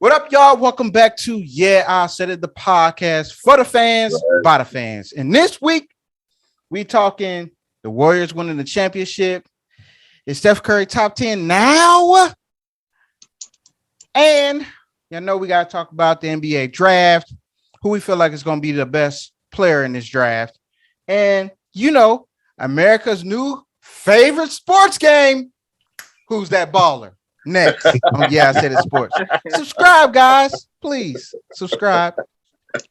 What up, y'all? Welcome back to Yeah, I Said It, the podcast for the fans, by the fans. And this week, we talking the Warriors winning the championship. Is Steph Curry top 10 now? And you know we got to talk about the NBA draft, who we feel like is going to be the best player in this draft. And, you know, America's new favorite sports game. Who's that baller? Next. Yeah, I Said It Sports. Subscribe, guys. Please subscribe.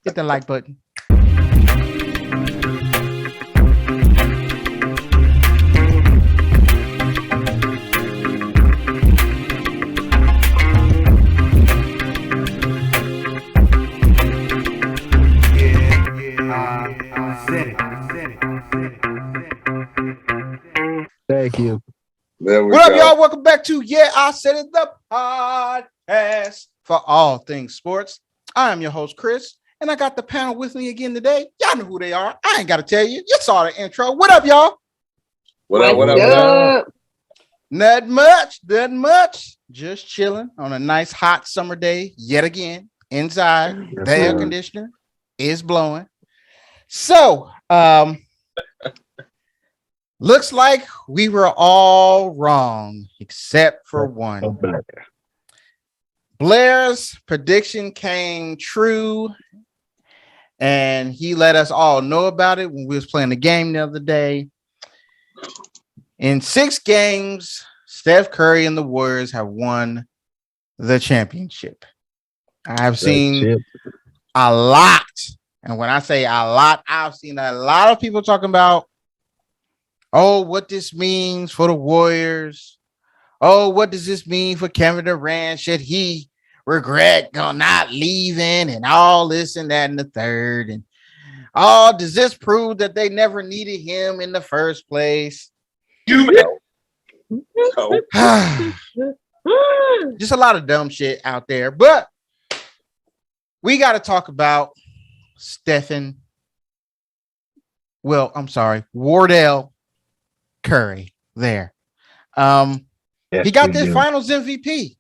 Hit the like button. Thank you. What up, y'all? Welcome back to Yeah, I Said It, the podcast for all things sports. I am your host, Chris, and I got the panel with me again today. Y'all know who they are. I ain't got to tell you. You saw the intro. What up, y'all? What up? Not much. Just chilling on a nice hot summer day yet again. Inside, the air conditioner is blowing. So, looks like we were all wrong, except for one. Blair's prediction came true, and he let us all know about it when we was playing the game the other day. In 6 games, Steph Curry and the Warriors have won the championship. I have seen a lot, and when I say a lot, I've seen a lot of people talking about, oh, what this means for the Warriors. Oh, what does this mean for Kevin Durant? Should he regret not leaving and all this and that and the third? And oh, does this prove that they never needed him in the first place? Just a lot of dumb shit out there. But we got to talk about Wardell Curry there. Yes, he got this finals MVP.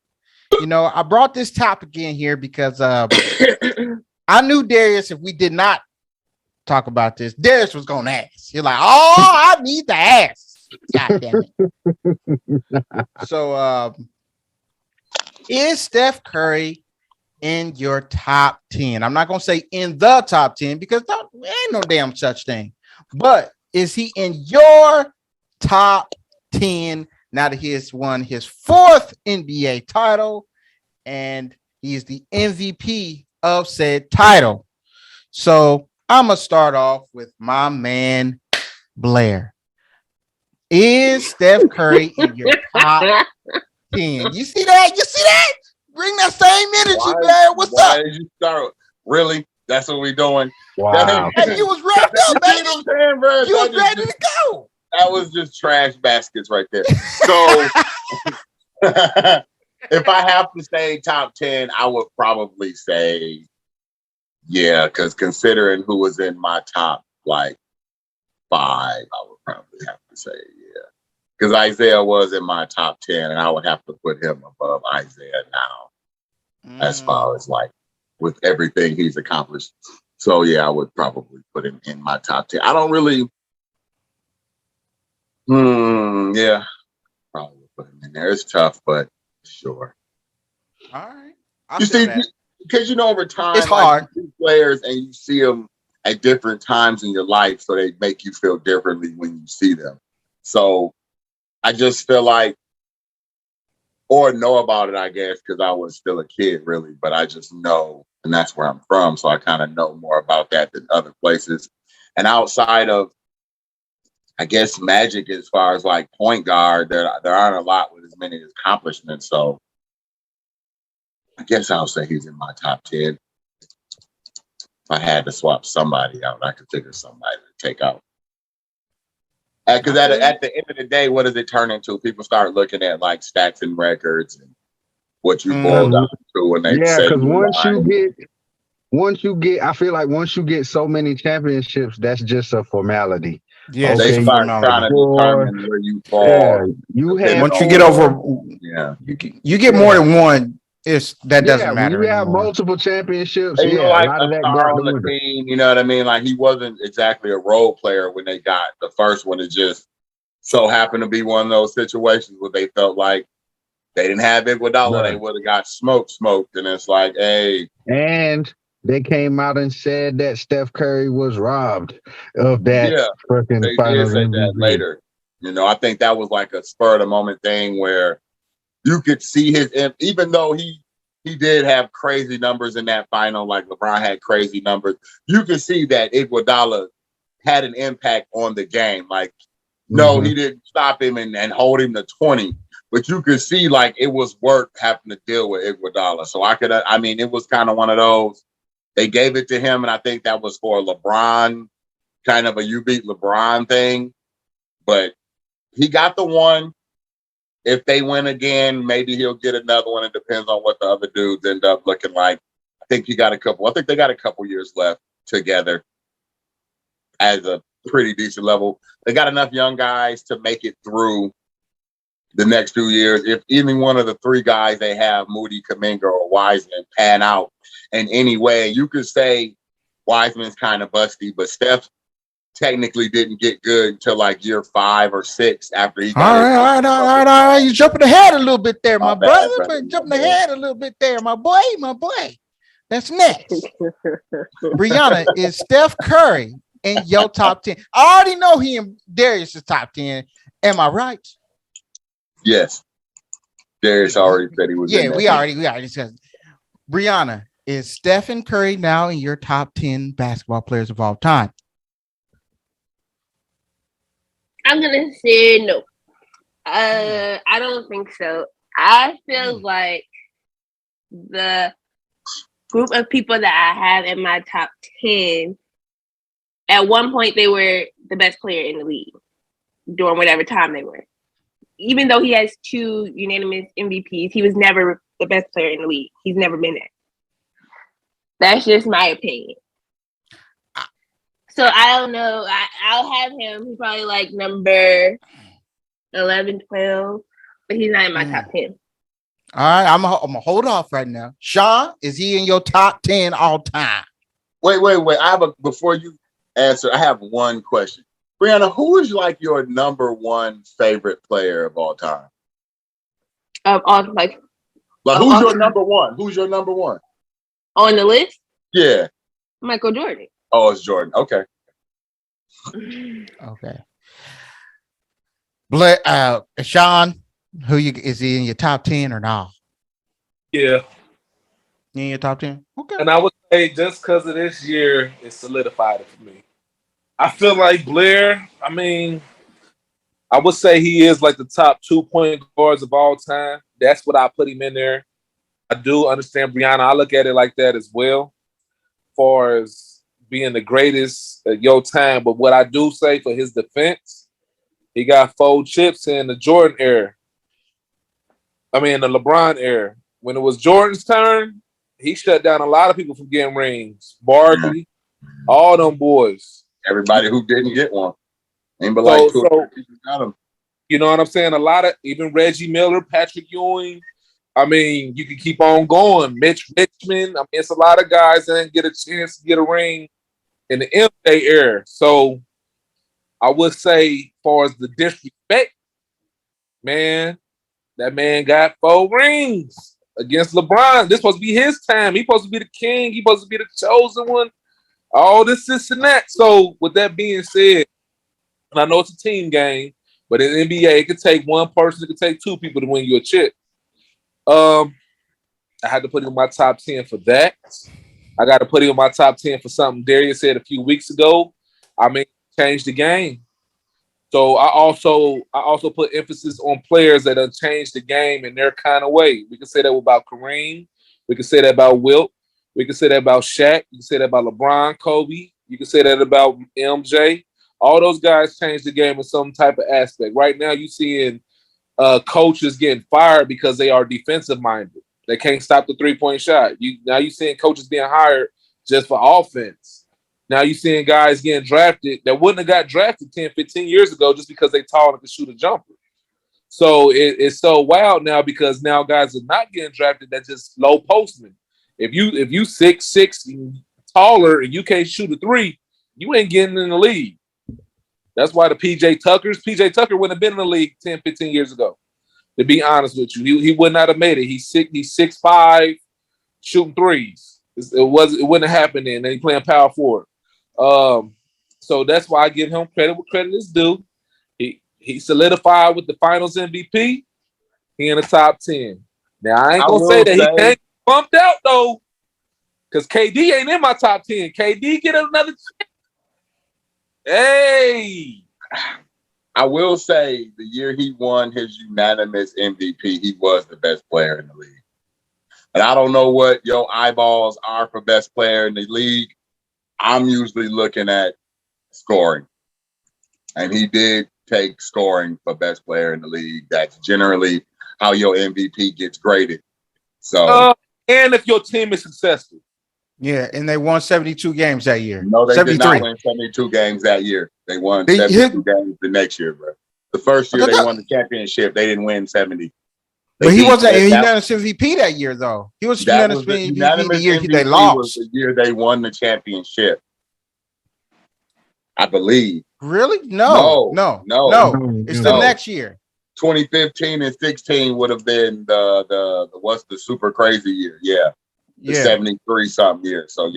You know, I brought this topic in here because I knew Darius, if we did not talk about this, Darius was gonna ask. You're like, oh, I need to ask. God damn it. So is Steph Curry in your top 10? I'm not gonna say in the top 10 because there ain't no damn such thing, but is he in your top 10 now that he has won his 4th NBA title and he is the MVP of said title? So I'm going to start off with my man, Blair. Is Steph Curry in your top 10? You see that? Bring that same energy, Blair. What's up? Did you start? Really? That's what we're doing? Wow. Hey, you was wrapped up, baby. You was ready to go. That was just trash baskets right there. So if I have to say top 10, I would probably say, yeah, because considering who was in my top, 5, I would probably have to say, yeah. Because Isaiah was in my top 10, and I would have to put him above Isaiah now, as far as with everything he's accomplished. So, yeah, I would probably put him in my top 10. I don't really... yeah, probably put him in there. It's tough, but sure. All right. You see, because over time, it's hard. You see players and you see them at different times in your life, so they make you feel differently when you see them. So I just feel like, or know about it, I guess, because I was still a kid, really. But I just know, and that's where I'm from, so I kind of know more about that than other places. And outside of, I guess, Magic, as far as point guard, there aren't a lot with as many accomplishments. So I guess I'll say he's in my top 10. If I had to swap somebody out, I could figure somebody to take out. Because at the end of the day, what does it turn into? People start looking at stats and records and what you boil down to when they say. Because once you get, I feel like once you get so many championships, that's just a formality. Yeah, they start trying to determine where you fall. Yeah, you have once you get over, you get more than one. that doesn't Yeah, when matter you have anymore. multiple championships, And, yeah, a like lot a of that go star out on the the window. team, you know what I mean? Like he wasn't exactly a role player when they got the first one. It just so happened to be one of those situations where they felt like they didn't have Iguodala, they Right. would have got smoked. And it's like, hey, And they came out and said that Steph Curry was robbed of that yeah, freaking they did Finals say that MVP. later. You know, I think that was like a spur of the moment thing where you could see his, even though he did have crazy numbers in that final, like LeBron had crazy numbers. You could see that Iguodala had an impact on the game. Like, no, he didn't stop him and hold him to 20, but you could see like it was worth having to deal with Iguodala. So it was kind of one of those. They gave it to him, and I think that was for LeBron, kind of a you beat LeBron thing. But he got the one. If they win again, maybe he'll get another one. It depends on what the other dudes end up looking like. I think they got a couple years left together as a pretty decent level. They got enough young guys to make it through the next 2 years. If any one of the three guys they have, Moody, Kuminga, or Wiseman, pan out in any way, you could say Wiseman's kind of busty, but Steph technically didn't get good until like year 5 or 6 after he got All right. You're jumping ahead a little bit there, my brother. Jumping ahead a little bit there, my boy. That's next. Brianna, is Steph Curry in your top 10? I already know he and Darius is top 10. Am I right? Yes. Darius already said he was in Yeah, there. we already discussed. Brianna, is Stephen Curry now in your top 10 basketball players of all time? I'm gonna say no. I don't think so. I feel like the group of people that I have in my top 10, at one point they were the best player in the league during whatever time they were. Even though he has 2 unanimous MVPs, he was never the best player in the league. He's never been it. That's just my opinion. So I don't know. I'll have him. He's probably like number 11, 12, but he's not in my top 10. All right, I'm gonna hold off right now. Sean, is he in your top 10 all time? Wait. Before you answer, I have one question. Brianna, who is like your number one favorite player of all time? Who's your number one? Who's your number one? On the list? Yeah. Michael Jordan. Oh, it's Jordan. Okay. Okay. Sean, is he in your top 10 or not? Yeah. In your top 10? Okay. And I would say just because of this year, it solidified it for me. I feel like Blair, I would say he is like the top 2-point guards of all time. That's what I put him in there. I do understand Brianna. I look at it like that as well, as far as being the greatest at your time. But what I do say for his defense, he got 4 chips in the Jordan era. The LeBron era. When it was Jordan's turn, he shut down a lot of people from getting rings. Barkley, all them boys. Everybody who didn't get one. But like 2 or 3 people got them. You know what I'm saying? A lot of, even Reggie Miller, Patrick Ewing. You can keep on going. Mitch Richmond. It's a lot of guys that didn't get a chance to get a ring in the MJ era. So I would say, as far as the disrespect, man, that man got 4 rings against LeBron. This supposed to be his time. He's supposed to be the king. He's supposed to be the chosen one. All this and that. So with that being said, and I know it's a team game, but in the NBA, it could take one person, it could take 2 people to win you a chip. I had to put him in my top 10 for that. I got to put him in my top 10 for something Darius said a few weeks ago. Change the game. So I also put emphasis on players that have changed the game in their kind of way. We can say that about Kareem. We can say that about Wilt. We can say that about Shaq. You can say that about LeBron, Kobe. You can say that about MJ. All those guys changed the game in some type of aspect. Right now, you're seeing coaches getting fired because they are defensive minded. They can't stop the 3-point shot. You're seeing coaches being hired just for offense. Now you're seeing guys getting drafted that wouldn't have got drafted 10, 15 years ago just because they tall and could shoot a jumper. So it's so wild now because now guys are not getting drafted. That's just low postman. If you 6'6" and taller and you can't shoot a three, you ain't getting in the league. That's why the PJ Tucker wouldn't have been in the league 10, 15 years ago. To be honest with you, he would not have made it. He's 6'5", shooting threes. It wouldn't have happened then. And he playing power forward. So that's why I give him credit where credit is due. He solidified with the Finals MVP. He in the top 10. Now I ain't gonna say that he can't get bumped out though, because KD ain't in my top 10. KD get another chance. Hey, I will say the year he won his unanimous MVP, he was the best player in the league. And I don't know what your eyeballs are for best player in the league. I'm usually looking at scoring. And he did take scoring for best player in the league. That's generally how your MVP gets graded. So, and if your team is successful. Yeah, and they won 72 games that year. No, they 73. did not win 72 games that year. They won 72 games the next year, bro. The first year they won the championship, they didn't win 70. But he wasn't a unanimous MVP that year, though. He was unanimous MVP the year they lost. Was the year they won the championship, I believe. Really? No. It's the next year. 2015 and 16 would have been the what's the super crazy year? Yeah. The 73 something year. So that's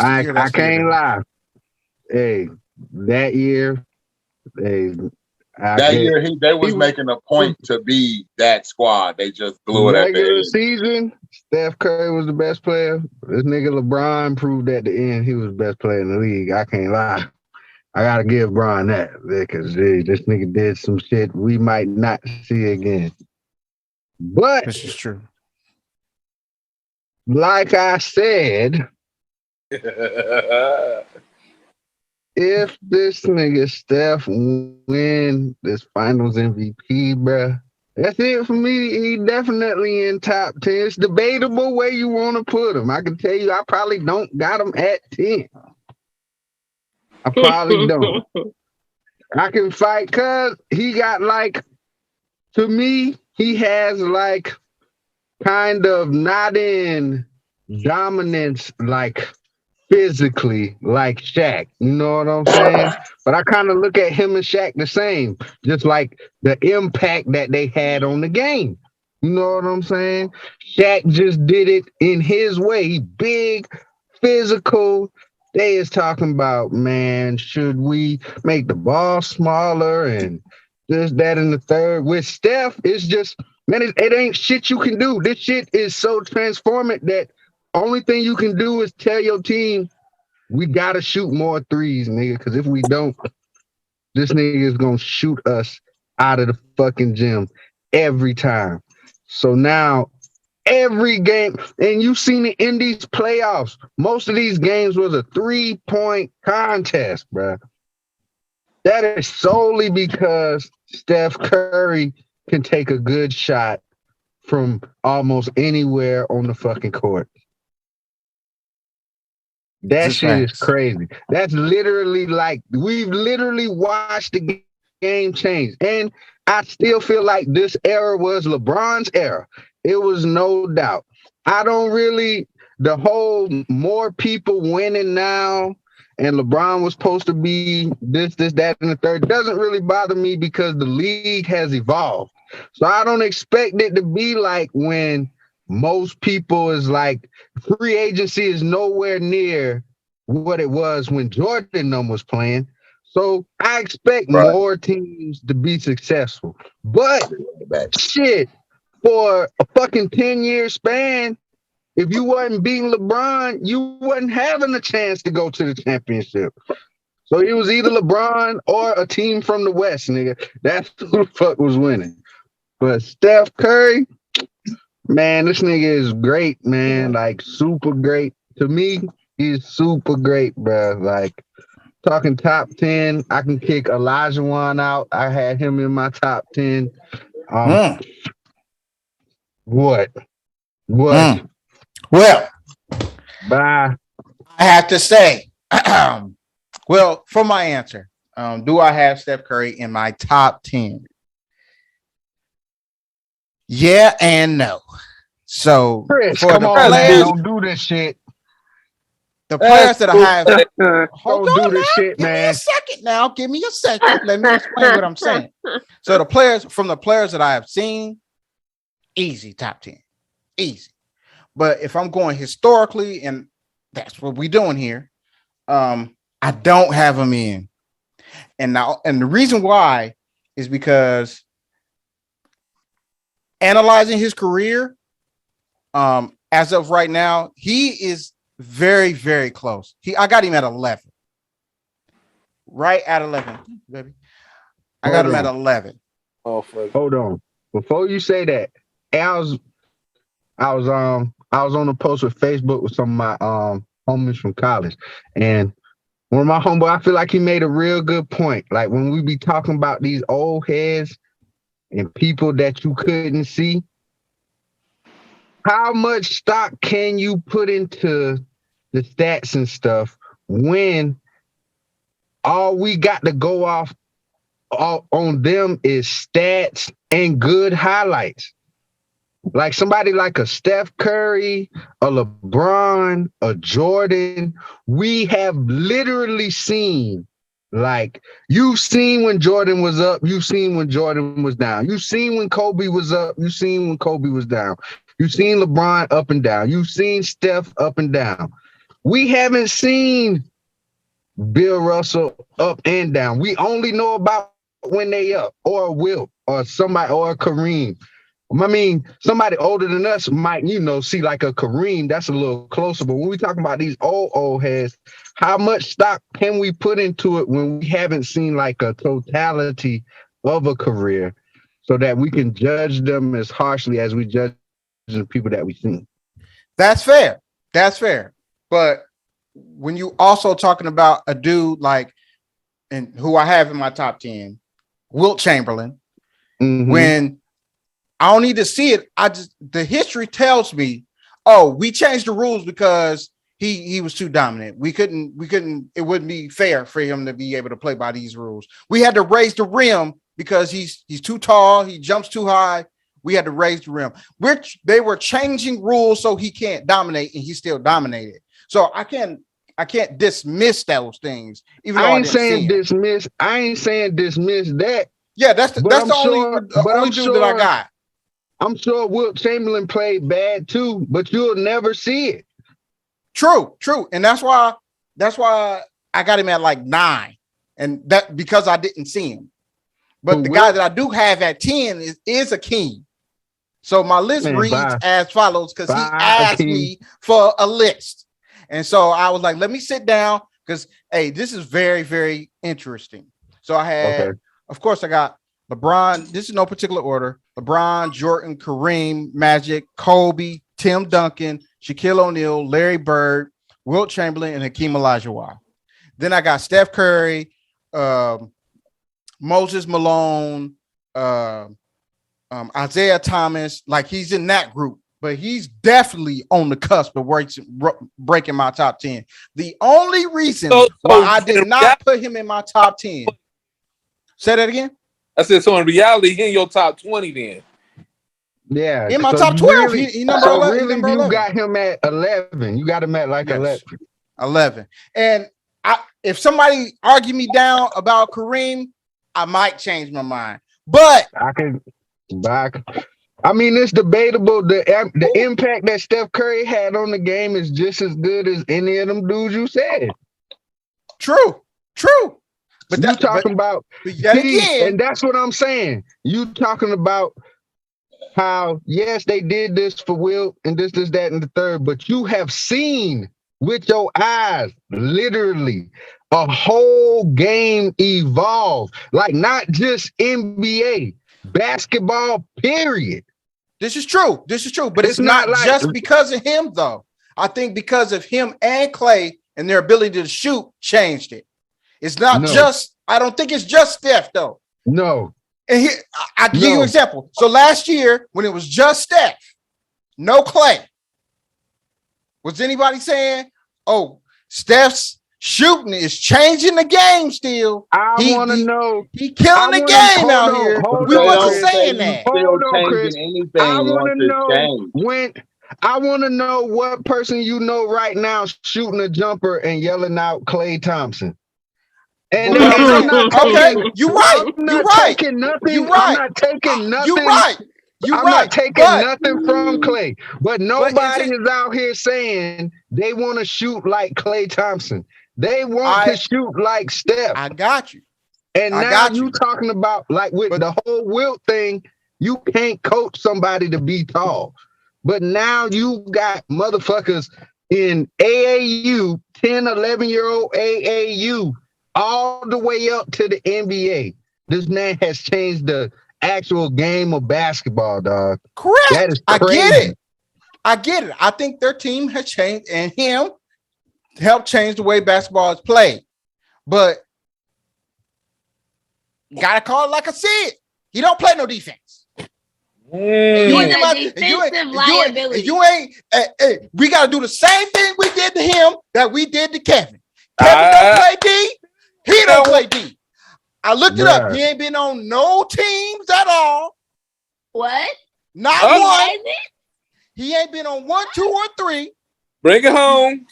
the year. I can't lie. Hey, that year, they was making a point to be that squad. They just blew it at the regular end. season. Steph Curry was the best player. This nigga LeBron proved at the end he was the best player in the league. I can't lie. I gotta give Bron that because this nigga did some shit we might not see again. But this is true. Like I said, if this nigga Steph win this Finals MVP, bruh, that's it for me. He definitely in top 10. It's debatable where you want to put him. I can tell you, I probably don't got him at 10. I probably don't. I can fight because he got to me, he has kind of not in dominance physically like Shaq. You know what I'm saying? But I kind of look at him and Shaq the same, just like the impact that they had on the game. You know what I'm saying? Shaq just did it in his way. He big, physical. They is talking about, man, should we make the ball smaller and this, that, and the third. With Steph, it's just, man, it ain't shit you can do. This shit is so transformative that only thing you can do is tell your team, we got to shoot more threes, nigga, because if we don't, this nigga is going to shoot us out of the fucking gym every time. So now, every game, and you've seen it in these playoffs, most of these games was a 3-point contest, bro. That is solely because Steph Curry can take a good shot from almost anywhere on the fucking court. That shit is crazy. That's literally we've literally watched the game change. And I still feel like this era was LeBron's era. It was no doubt. I don't really, the whole more people winning now and LeBron was supposed to be this, that, and the third doesn't really bother me because the league has evolved. So I don't expect it to be like when most people is free agency is nowhere near what it was when Jordan was playing. So I expect more teams to be successful. But shit, for a fucking 10-year span, if you wasn't beating LeBron, you wasn't having a chance to go to the championship. So it was either LeBron or a team from the West, nigga. That's who the fuck was winning. But Steph Curry, man, this nigga is great, man. Super great. To me, he's super great, bro. Talking top 10, I can kick Olajuwon out. I had him in my top 10. What? Well, bye. I have to say, well, for my answer, do I have Steph Curry in my top 10? Yeah and no. So Chris, for come the on, man. players, Don't do this shit. the players that I have, hold Don't do on this now. shit, Give me a man. second now. Give me a second. Let me explain what I'm saying. So the players that I have seen, easy top 10. Easy. But if I'm going historically, and that's what we're doing here, I don't have him in. And the reason why is because analyzing his career, as of right now, he is very, very close. I got him at 11. Right at 11, baby. I got him at 11. Oh, fuck. Hold on. Before you say that, I was on a post with Facebook with some of my homies from college, and one of my homeboy, I feel like he made a real good point. Like when we be talking about these old heads and people that you couldn't see, how much stock can you put into the stats and stuff when all we got to go off on them is stats and good highlights? Like somebody like a Steph Curry, a LeBron, a Jordan, we have literally seen, like, you've seen when Jordan was up, you've seen when Jordan was down. You've seen when Kobe was up, you've seen when Kobe was down. You've seen LeBron up and down. You've seen Steph up and down. We haven't seen Bill Russell up and down. We only know about when they up, or Wilt, or somebody, or Kareem. I mean, somebody older than us might, see like a Kareem. That's a little closer. But when we talking about these old heads, how much stock can we put into it when we haven't seen like a totality of a career, so that we can judge them as harshly as we judge the people that we've seen? That's fair. That's fair. But when you also talking about a dude like, and who I have in my top 10, Wilt Chamberlain, when I don't need to see it, the history tells me, oh, we changed the rules because he was too dominant. We couldn't, it wouldn't be fair for him to be able to play by these rules. We had to raise the rim because he's too tall, he jumps too high. We had to raise the rim. They were changing rules so he can't dominate, and he still dominated. So I can't dismiss those things. Even though I ain't saying dismiss. I ain't saying dismiss that. Yeah, that's the only dude that I got. I'm sure Wilt Chamberlain played bad too, but you'll never see it. True, and that's why I got him at like 9, and that because I didn't see him. But the guy that I do have at 10 is Akeem. So my list reads as follows because he asked me for a list. And so I was like, let me sit down because, hey, this is very, very interesting. So I had, of course, I got LeBron. This is no particular order. LeBron, Jordan, Kareem, Magic, Kobe, Tim Duncan, Shaquille O'Neal, Larry Bird, Wilt Chamberlain, and Hakeem Olajuwon. Then I got Steph Curry, Moses Malone, Isaiah Thomas. Like, he's in that group, but he's definitely on the cusp of breaking my top 10. The only reason why I did not put him in my top 10. Say that again. I said, so in reality, he in your top 20 then. Yeah. In my top 12. Really, he number 11. Really, number you 11. got him at 11. You got him at like 11. 11. And if somebody argue me down about Kareem, I might change my mind. But I mean, it's debatable. The impact that Steph Curry had on the game is just as good as any of them dudes you said. True. But you talking about, and that's what I'm saying. You talking about how, yes, they did this for Wilt and this, that, and the third, but you have seen with your eyes, literally, a whole game evolve. Like, not just NBA, basketball, period. This is true. But it's not like, just because of him, though. I think because of him and Clay and their ability to shoot changed it. It's not just, I don't think it's just Steph, though. No. And I'll give you an example. So last year, when it was just Steph, no Clay, was anybody saying, oh, Steph's shooting is changing the game still. I He- want to he- know. He killing the hold game out on, here. hold We on, wasn't Chris. saying that. Still Hold on, changing Chris. anything I want once to it's know changed. when. I want to know what person you know right now shooting a jumper and yelling out Klay Thompson. And I'm not taking, Okay, you right. I'm You not right. taking nothing. You I'm right. not taking nothing. You right. You I'm right. not taking But nothing from Klay. But nobody is is out here saying they want to shoot like Klay Thompson. They want to shoot like Steph. I got you. And I now got you you. talking about like with But- the whole Wilt thing, you can't coach somebody to be tall. But now you got motherfuckers in AAU, 10, 11-year-old AAU, all the way up to the NBA. This man has changed the actual game of basketball, dog. Correct. That is I crazy. get it. I get it. I think their team has changed and him helped change the way basketball is played. But gotta call it like I said. He don't play no defense. You Mm. a defensive liability. We gotta do the same thing we did to him that we did to Kevin. Kevin don't play D. He don't play D. I looked it up. Right. He ain't been on no teams at all. What? Not Oh. one. Has it? He ain't been on 1, 2, or 3. Bring it home.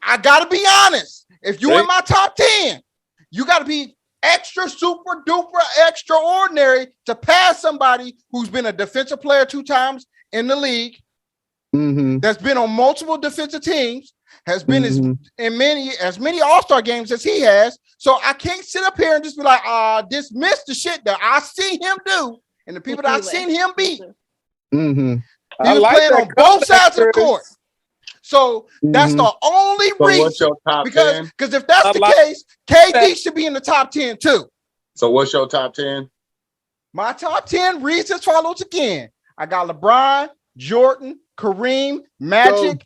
I gotta be honest. If you in my top 10, you gotta be extra super duper extraordinary to pass somebody who's been a defensive player 2 times in the league, Mm-hmm. that's been on multiple defensive teams, has been Mhm. as many All-Star games as he has. So I can't sit up here and just be like, dismiss the shit that I see him do and the people that I've seen him beat. Mm-hmm. He was playing on both sides of the court. So that's Mhm. the only So what's reason. your top Because 10? if that's I the like case, KD should be in the top 10 too. So what's your top 10? My top 10 reads as follows again. I got LeBron, Jordan, Kareem, Magic,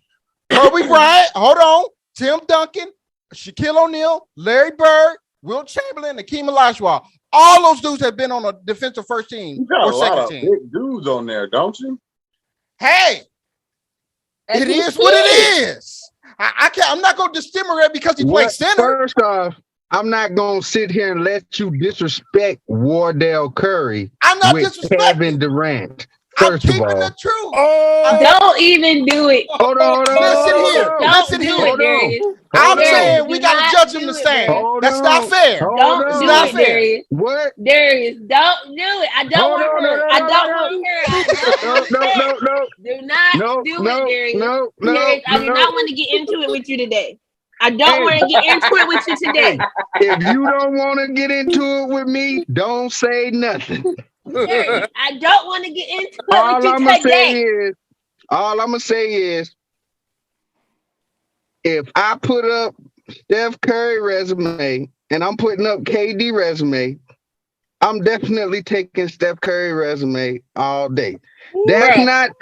Kobe Bryant, hold on, Tim Duncan, Shaquille O'Neal, Larry Bird, Wilt Chamberlain, Akeem Olajuwon. All those dudes have been on a defensive first team You got or a lot second of team. big dudes on there, don't you? Hey, it is what it is. I can't. I'm not going to discriminate because he played center. First off, I'm not gonna sit here and let you disrespect Wardell Curry I'm not with disrespecting. Kevin Durant. I'm First of keeping all, the truth. Oh, Don't even do it. hold on, Listen here. Don't Listen do here. it, Hold on. Darius. I'm Hold saying on. we Do got to not judge him do the it, same. Hold That's on. not fair. Hold Don't on. do not it, fair. Darius. What? Darius, don't do it. I don't Hold want on, her. no, I no, don't no, want her. I don't No, want no, that. no, no, Do not no, do no, it, Darius. no, Darius, I do no. not want to get into it with you today. I don't Hey. want to get into it with you today. If you don't want to get into it with me, don't say nothing. Darius, I don't want to get into it All with you I'm gonna say today. is, if I put up Steph Curry resume and I'm putting up KD resume, I'm definitely taking Steph Curry resume all day. That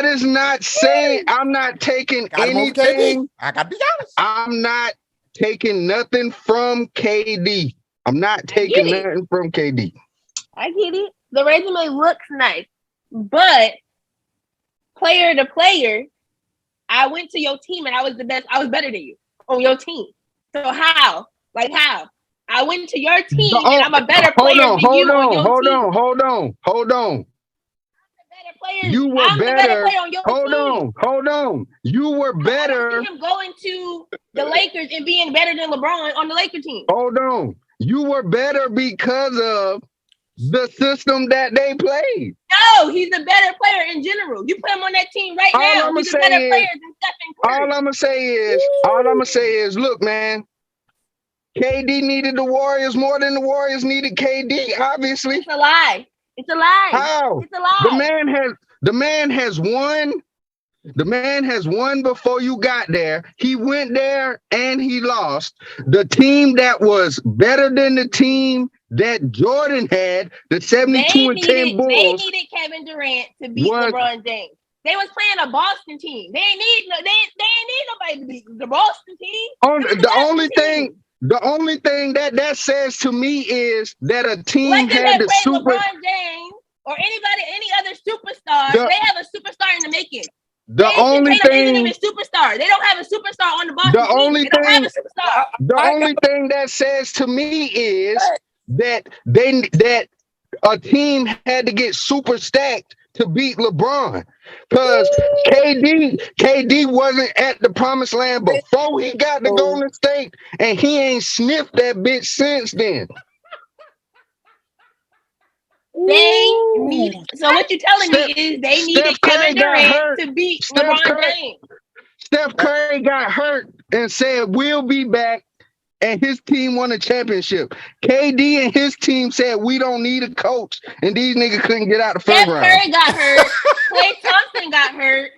is not saying I'm not taking Got him on KD. anything. I got to be honest. I'm not taking nothing from KD. I'm not taking get it. nothing from KD. I get it. The resume looks nice, but player to player, I went to your team and I was the best. I was better than you on your team. So how? Like how? I went to your team and I'm a better player than you on your team. Hold on. Better player. You were I'm the better better. player on your team. Hold on. You were I better. don't see him going to the Lakers and being better than LeBron on the Lakers team. Hold on. You were better because of the system that they played. No, he's a better player in general. You put him on that team right All now. I'ma He's a say better is- player than Stephen Curry. All I'm gonna say is, look, man. KD needed the Warriors more than the Warriors needed KD. Obviously, It's a lie. It's a lie. how It's a lie. the man has won. The man has won before you got there. He went there and he lost. The team that was better than the team that Jordan had, the 72 and 10 They Bulls. needed Kevin Durant to beat What? LeBron James. They was playing a Boston team. They ain't need nobody to beat the Boston team. On, It was the Boston only team. thing, the only thing that says to me is that a team What does had that the play super. LeBron James or any other superstar? The- They have a superstar in the making. only Tatum isn't even thing, superstar. They don't have a superstar on the Boston the team. only They don't have thing, a superstar. the only thing that says to me is that a team had to get super stacked to beat LeBron. Because KD wasn't at the promised land before he got to Golden State, and he ain't sniffed that bitch since then. They need. So what you're telling me Steph- is they Steph needed Curry Kevin got Durant hurt. to beat Steph LeBron Curry- James. Steph Curry got hurt and said, we'll be back, and his team won a championship. KD and his team said, we don't need a coach, and these niggas couldn't get out the first Steph round. Curry got hurt. Klay Thompson got hurt.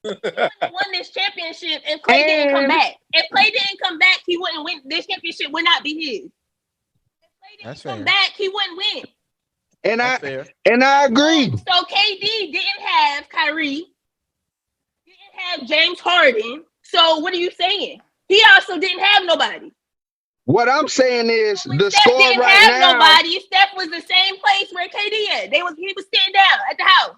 Won this championship, and Klay didn't come And- back. If Klay didn't come back, he wouldn't win. This championship would not be his. If Klay That's didn't come fair. back, he wouldn't win. And That's fair. I agree. So KD didn't have Kyrie, didn't have James Harden. So what are you saying? He also didn't have nobody. What I'm saying is When the Steph score didn't right have now. nobody, Steph was the same place where KD at. He was sitting down at the house.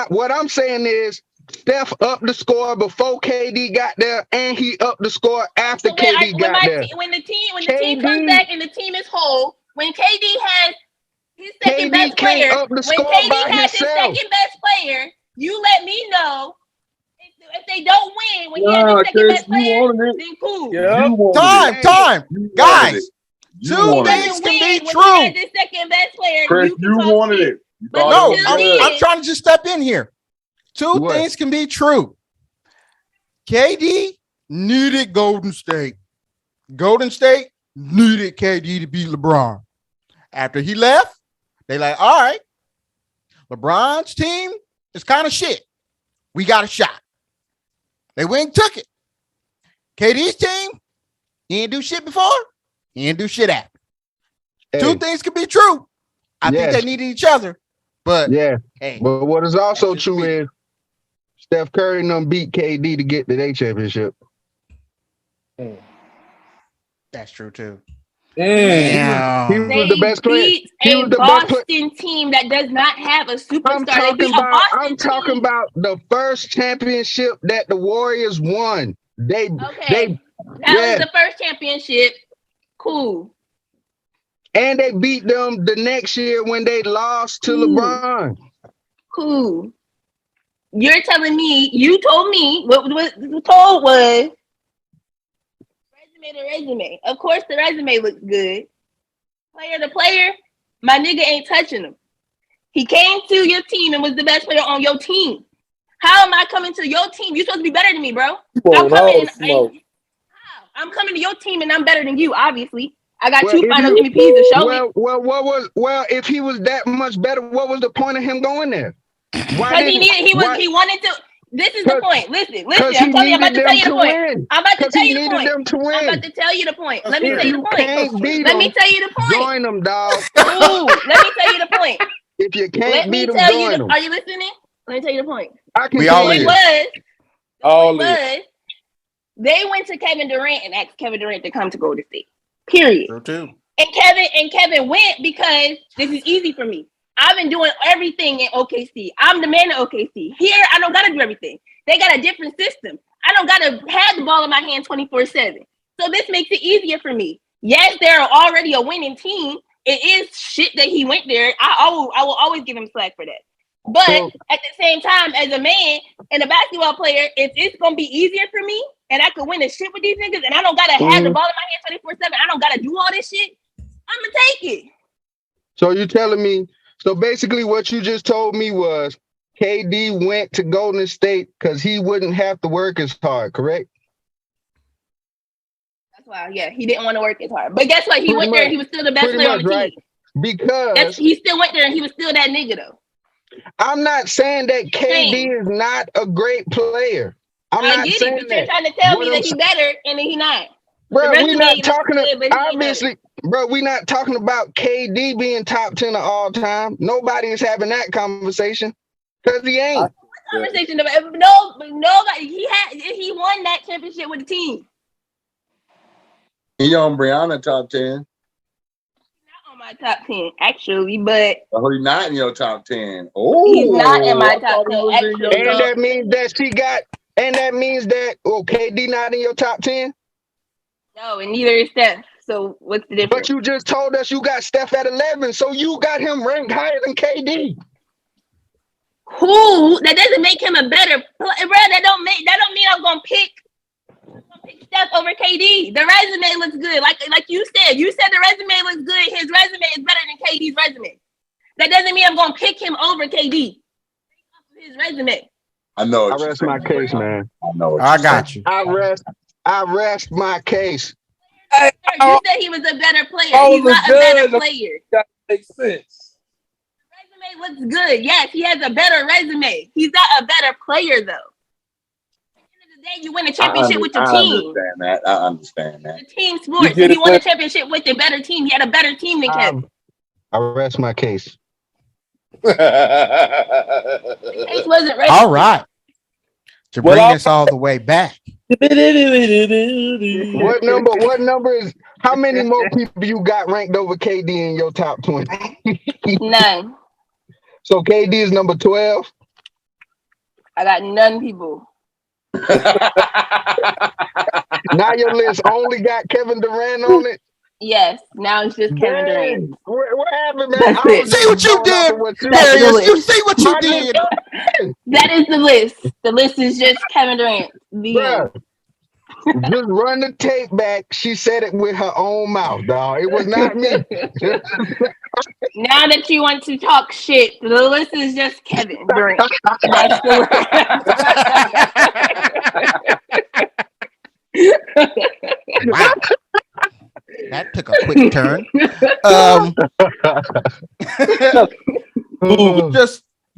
What I'm saying is Steph upped the score before KD got there, and he upped the score after So KD got there. when the team KD comes back and the team is whole, when KD has his second KD best can't player, up the when score KD by has his himself. second best player, you let me know if they don't win when he has Nah, his second Chris, best you player, wanted it. then cool. Yeah. You wanted Time, it. time. You wanted Guys, it. You two He wanted it. things doesn't can win be when he has true. his second best player. Chris, You can you talk wanted shit. it. You But thought No, it was until good. I'm trying to just step in here. Two What? things can be true. KD needed Golden State. Golden State needed KD to beat LeBron. After he left, they like, all right, LeBron's team is kind of shit. We got a shot. They went and took it. KD's team, he didn't do shit before. He didn't do shit after. Hey, Two things can be true. I think Yes. they needed each other. But yeah, hey, but what is also That's just true me. is Steph Curry done beat KD to get to their championship. that's true too. Mm. He was the best player. beat He a was the best player. Boston team that does not have a superstar. I'm They talking beat a about. Boston I'm talking team. about the first championship that the Warriors won. They Okay, that yeah. was the first championship. Cool. and they beat them the next year when they lost to Ooh. LeBron. Cool. You're telling me, you told me what you told was resume to resume. Of course, the resume looks good. Player to player, my nigga ain't touching him. He came to your team and was the best player on your team. How am I coming to your team? You're supposed to be better than me, bro. I'm coming. I'm coming to your team and I'm better than you. Obviously, I got Well, two if finals you- MVPs to show it. If he was that much better, what was the point of him going there? Why Because he didn't needed, why- he wanted to. This is the 'Cause- point. Listen. Because I'm he telling you, I'm about needed to tell them you the to point. win. I'm about to Because tell he you the needed point. them to I'm about win. to tell you the point. Let me If tell you the you point. can't beat Let me them, tell you the point. join them, dog. Cool. Let me tell you the point. If you Let can't me beat them, tell you. join them. Are you listening? Let me tell you the point. I can We tell all It you. is. was they went to Kevin Durant and asked Kevin Durant to come to Golden State. Period. True too. And Kevin went because this is easy for me. I've been doing everything in OKC. I'm the man in OKC. Here, I don't gotta do everything. They got a different system. I don't gotta have the ball in my hand 24/7. So this makes it easier for me. Yes, they're already a winning team. It is shit that he went there. I will always give him slack for that. But So- at the same time, as a man and a basketball player, if it's gonna be easier for me and I could win the shit with these niggas and I don't gotta have the ball in my hand 24/7, I don't gotta do all this shit, I'ma take it. So you telling me? So basically, what you just told me was KD went to Golden State because he wouldn't have to work as hard, correct? That's why, yeah, he didn't want to work as hard. But guess what? He Pretty went there much. and he was still the best Pretty player on much, the right? team. Because He still went there and he was still that nigga though. I'm not saying that KD Same. is not a great player. I'm I not get it, saying but you're that. trying to tell What me I'm that he better and then he not. Bro, The we're resume not looks talking good, but he ain't obviously, bro, we're not talking about KD being top 10 of all time. Nobody is having that conversation because he ain't. Conversation about nobody. He won that championship with the team. He on Brianna top 10. Not on my top 10, actually, but Oh, he's not in your top 10. Oh, he's not in my I top thought he 10, was in your actually. And top that means that she got. And that means that KD not in your top 10. No, and neither is Steph. So what's the But difference? you just told us you got Steph at 11, so you got him ranked higher than KD. Who? That doesn't make him a better player, bro. That don't mean I'm gonna pick Steph over KD. The resume looks good. Like you said the resume looks good. His resume is better than KD's resume. That doesn't mean I'm gonna pick him over KD. His resume. I know. I rest my case, man. I know. I got you. I rest my case. Hey, You said he was a better player. Oh, He's not a the better judge. player. That makes sense. Resume looks good. Yes, he has a better resume. He's not a better player though. At the end of the day, you win a championship with your team. I understand that. The team sports. get He it, won a man. championship with a better team. He had a better team than Kevin. I rest my case. His case wasn't ready. All right. To Well, bring I'll- this all the way back. What number is how many more people you got ranked over KD in your top 20? None. So KD is number 12. I got none people. Now your list only got Kevin Durant on it. Yes. Now it's just Kevin Durant. Dang, what happened, man? That's I was it. just See what you going off did, of what you Darius. the You see what you My did. That is the list. The list is just Kevin Durant. The end. Bruh, just run the tape back. She said it with her own mouth, dog. It was not me. Now that you want to talk shit, the list is just Kevin Durant. That's the Wow. That took a quick turn.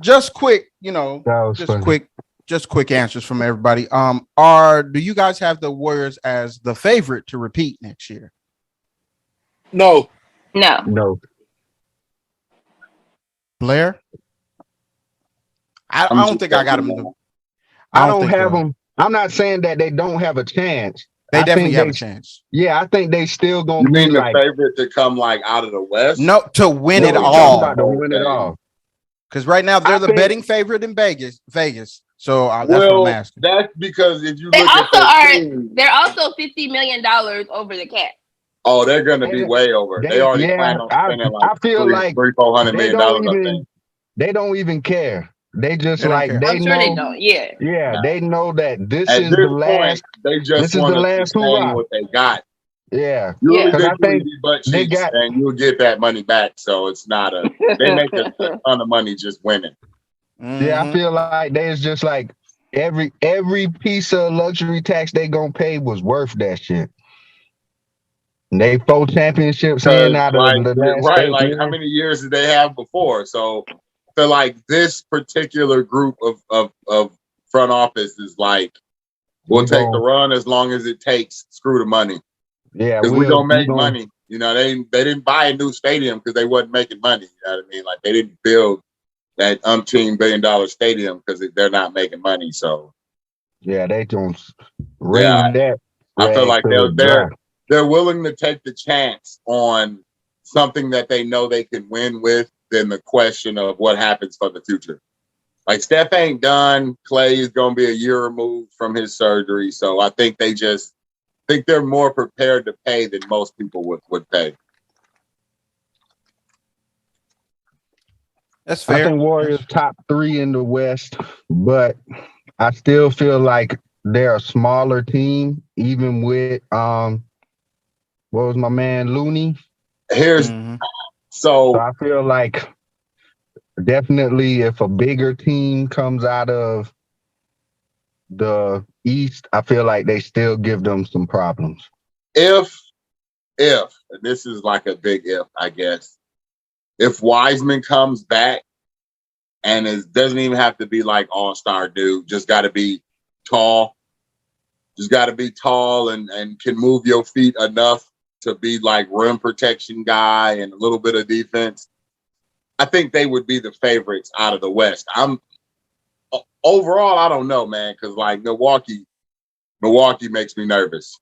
Just quick, That was funny. just quick answers from everybody. Do you guys have the Warriors as the favorite to repeat next year? No. No. No. Blair? I don't think I got them. I don't have think, them. I'm not saying that they don't have a chance. They I definitely think have they- a chance. Yeah, I think they still You gonna be mean the like favorite to come like out of the West? No, to win No, it I'm talking all. about to win it all. Because right now they're I the think- betting favorite in Vegas. So that's what Well, I'm asking. that's because if you They look also at are. the team, They're also $50 million over the cap. oh, they're going to be way over. They already plan on spending like I feel like $300-400 they million. don't I even think. they don't even care. They just They don't like care. they I'm sure know. they don't. Yeah. Yeah, Nah. they know that this At is this the point, last. they this just is want the to last sustain hurrah. what they got. Yeah, You Yeah. only 'Cause I eventually think be butt they cheeks, got- and you'll get that money back. So it's not a. They make a ton of money just winning. yeah. I Mhm. feel like there's just like every piece of luxury tax they gonna pay was worth that shit. And they 4 championships in out of Like, the last right, 8 like years. how many years did they have before? So I feel like this particular group of front office is like, we'll We take the gon- run as long as it takes. Screw the money. Yeah, Because we're we'll- gonna make we gon- money. You know, they didn't buy a new stadium because they wasn't making money. You know what I mean? Like they didn't build that $10 billion stadium because they're not making money. So Yeah, they don't raise Yeah, that. I feel rag like to the they're willing to take the chance on something that they know they can win with than the question of what happens for the future. Like Steph ain't done. Clay is gonna be a year removed from his surgery. So I think they just think they're more prepared to pay than most people would pay. That's I fair. think Warriors top 3 in the West, but I still feel like they're a smaller team, even with what was my man Looney? Here's Mhm. So I feel like definitely if a bigger team comes out of the East, I feel like they still give them some problems. if and this is like a big if, I guess. If Wiseman comes back and doesn't even have to be like all-star dude, just got to be tall. Just got to be tall and can move your feet enough to be like rim protection guy and a little bit of defense. I think they would be the favorites out of the West. Overall, I don't know, man, because like Milwaukee makes me nervous.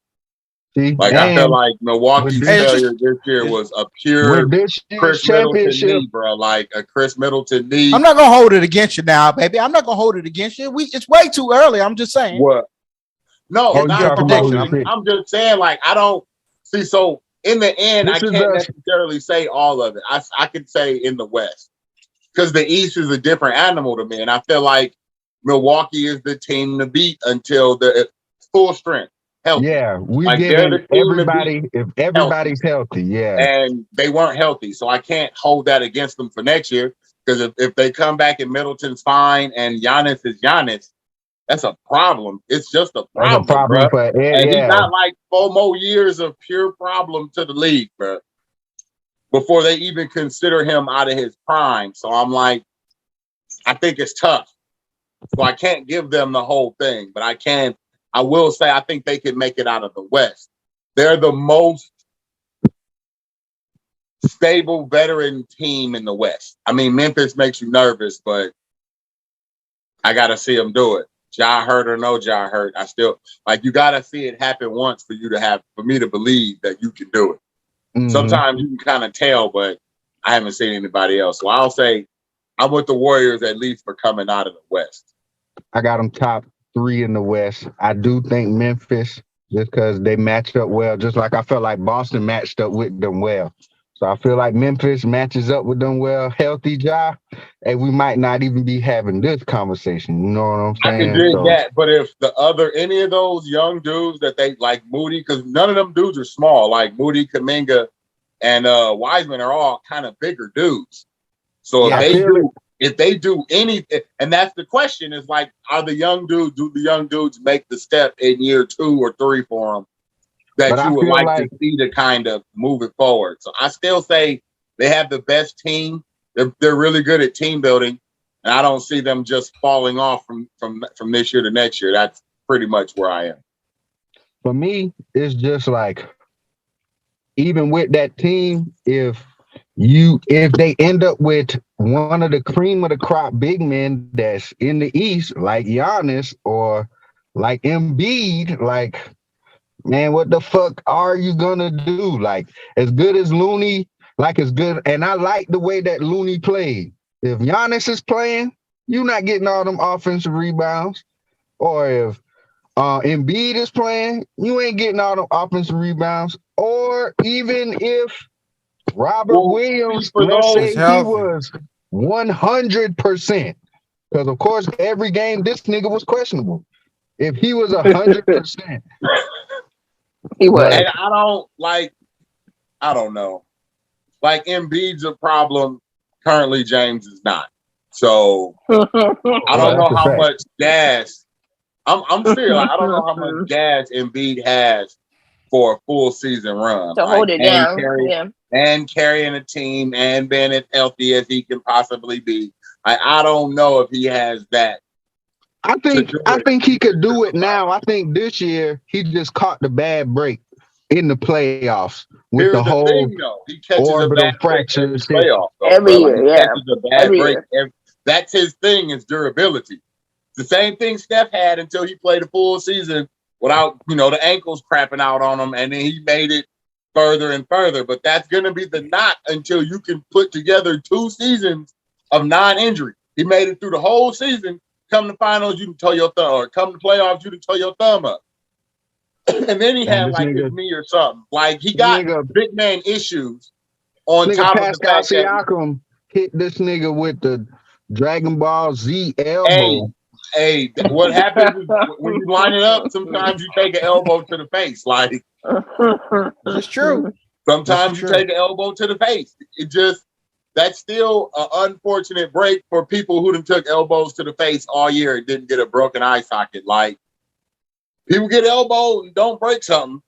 See, Like I feel like Milwaukee's with this- failure this year was a pure with this year's Chris Middleton championship, knee, bro. Like a Chris Middleton knee. I'm not gonna hold it against you now, baby. I'm not gonna hold it against you. It's way too early. I'm just saying. What? No, Oh, you not talking about prediction. who I'm, you pick. I'm just saying, like, I don't see. So in the end, This I is can't a- necessarily say all of it. I could say in the West because the East is a different animal to me, and I feel like Milwaukee is the team to beat until the full strength, healthy. yeah, we Like, they're the giving team to everybody if everybody's healthy, yeah. and they weren't healthy. So I can't hold that against them for next year because if they come back and Middleton's fine and Giannis is Giannis, that's a problem. It's just a That's problem, a problem bro. for And he's yeah. not like 4 more years of pure problem to the league, bro, before they even consider him out of his prime. So I'm like, I think it's tough. So I can't give them the whole thing, but I will say I think they can make it out of the West. They're the most stable veteran team in the West. I mean, Memphis makes you nervous, but I got to see them do it. Ja hurt or no Ja hurt, I still like you got to see it happen once for me to believe that you can do it. Mhm. Sometimes you can kind of tell, but I haven't seen anybody else. So I'll say I'm with the Warriors at least for coming out of the West. I got them top 3 in the West. I do think Memphis, just because they match up well, just like I felt like Boston matched up with them well. So I feel like Memphis matches up with them well. Healthy Ja, and we might not even be having this conversation. You know what I'm I saying? can dig So, that, but if any of those young dudes that they like Moody, because none of them dudes are small, like Moody, Kuminga, and Wiseman are all kind of bigger dudes. So Yeah, if they do anything, and that's the question, is like, do the young dudes make the step in year 2 or 3 for them that But I you would feel like like- to see to kind of move it forward? So I still say they have the best team. They're really good at team building, and I don't see them just falling off from this year to next year. That's pretty much where I am. for me, it's just like, even with that team, if they end up with one of the cream of the crop big men that's in the East, like Giannis or like Embiid, like, man, what the fuck are you gonna do? Like, as good as Looney, like as good, and I like the way that Looney played. If Giannis is playing, you're not getting all them offensive rebounds. Or if Embiid is playing, you ain't getting all them offensive rebounds. Or even if Robert Williams, for let's those- say Is he healthy. was 100%, because of course every game this nigga was questionable. If he was 100%, He was. And I don't know. Like Embiid's a problem. Currently, James is not. So I don't Well, know that's a how fact. much gas. I'm serious. I don't know how much gas Embiid has for a full season run. To hold it down. Carrying a team and being as healthy as he can possibly be. I don't know if he has that. I think do I it. think he could do it now. I think this year he just caught the bad break in the playoffs with Here's the whole thing, though. He catches a orbital bad break every fracture playoff. Though, Every bro. year, He yeah. catches a bad Every break. year. That's his thing, is durability. The same thing Steph had until he played a full season without, the ankles crapping out on him, and then he made it further and further. But that's going to be the knot until you can put together 2 seasons of non-injury. He made it through the whole season. Come to finals, you can toe your thumb, or come to playoffs, you can toe your thumb up. And then he had this like nigga- his knee or something. Like he got big man issues on nigga top of the Pascal fact that Siakam hit this nigga with the Dragon Ball Z elbow. hey, what happens is when you line it up, sometimes you take an elbow to the face. Like It's true. sometimes you That's true. take an elbow to the face. That's still an unfortunate break for people who done took elbows to the face all year and didn't get a broken eye socket. Like people get elbowed and don't break something.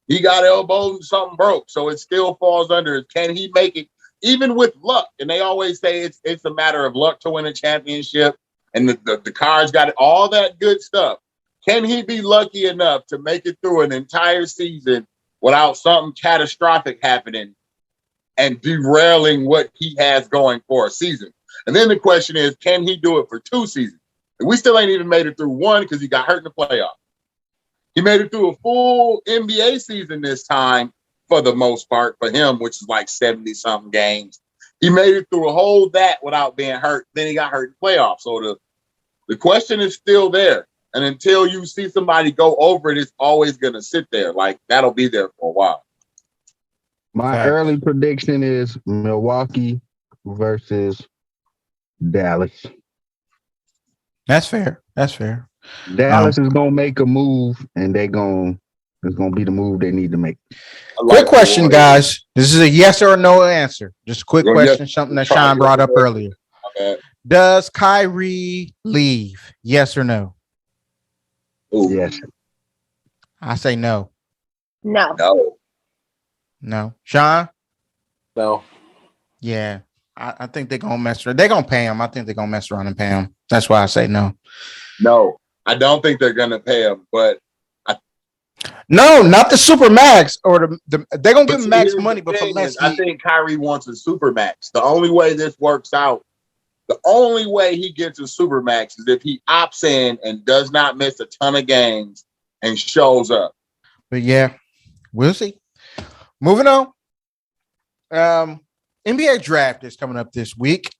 He got elbowed and something broke. So it still falls under, can he make it even with luck? And they always say it's a matter of luck to win a championship. And the cards got it, all that good stuff. Can he be lucky enough to make it through an entire season without something catastrophic happening and derailing what he has going for a season? And then the question is, can he do it for 2 seasons? And we still ain't even made it through 1 because he got hurt in the playoffs. He made it through a full NBA season this time for the most part for him, which is like 70-something games. He made it through a whole that without being hurt. Then he got hurt in playoffs. So the question is still there. And until you see somebody go over it, it's always going to sit there. Like, that'll be there for a while. My Facts. early prediction is Milwaukee versus Dallas. That's fair. That's fair. Dallas is gonna make a move, and it's gonna be the move they need to make. Quick question, guys. This is a yes or no answer. Just a quick Well, question, yes. something that Sean brought up earlier. Okay. Does Kyrie leave? Yes or no? Ooh, Yes. I say no. No. no. No. Sean? No. Yeah. I think they're gonna mess around. They're gonna pay him. I think they're gonna mess around and pay him. That's why I say no. No. I don't think they're going to pay him, but No, not the super max or they're gonna give him max here's the money, but for thing less. is, I think Kyrie wants a super max. The only way this works out, the only way he gets a super max is if he opts in and does not miss a ton of games and shows up. But yeah, we'll see. Moving on. NBA draft is coming up this week.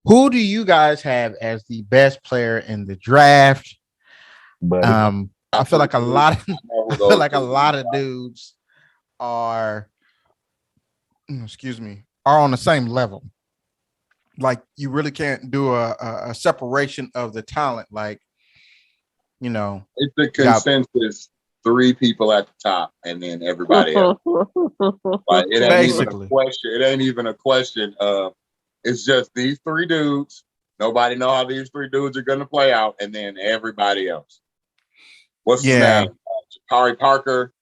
Who do you guys have as the best player in the draft? But I feel like a lot of dudes are are on the same level. Like, you really can't do a separation of the talent. Like, It's the consensus. 3 people at the top, and then everybody else. Like, it ain't even Basically. a question. It ain't even a question of. It's just these 3 dudes. Nobody know how these 3 dudes are going to play out, and then everybody else. His name? Jabari Parker,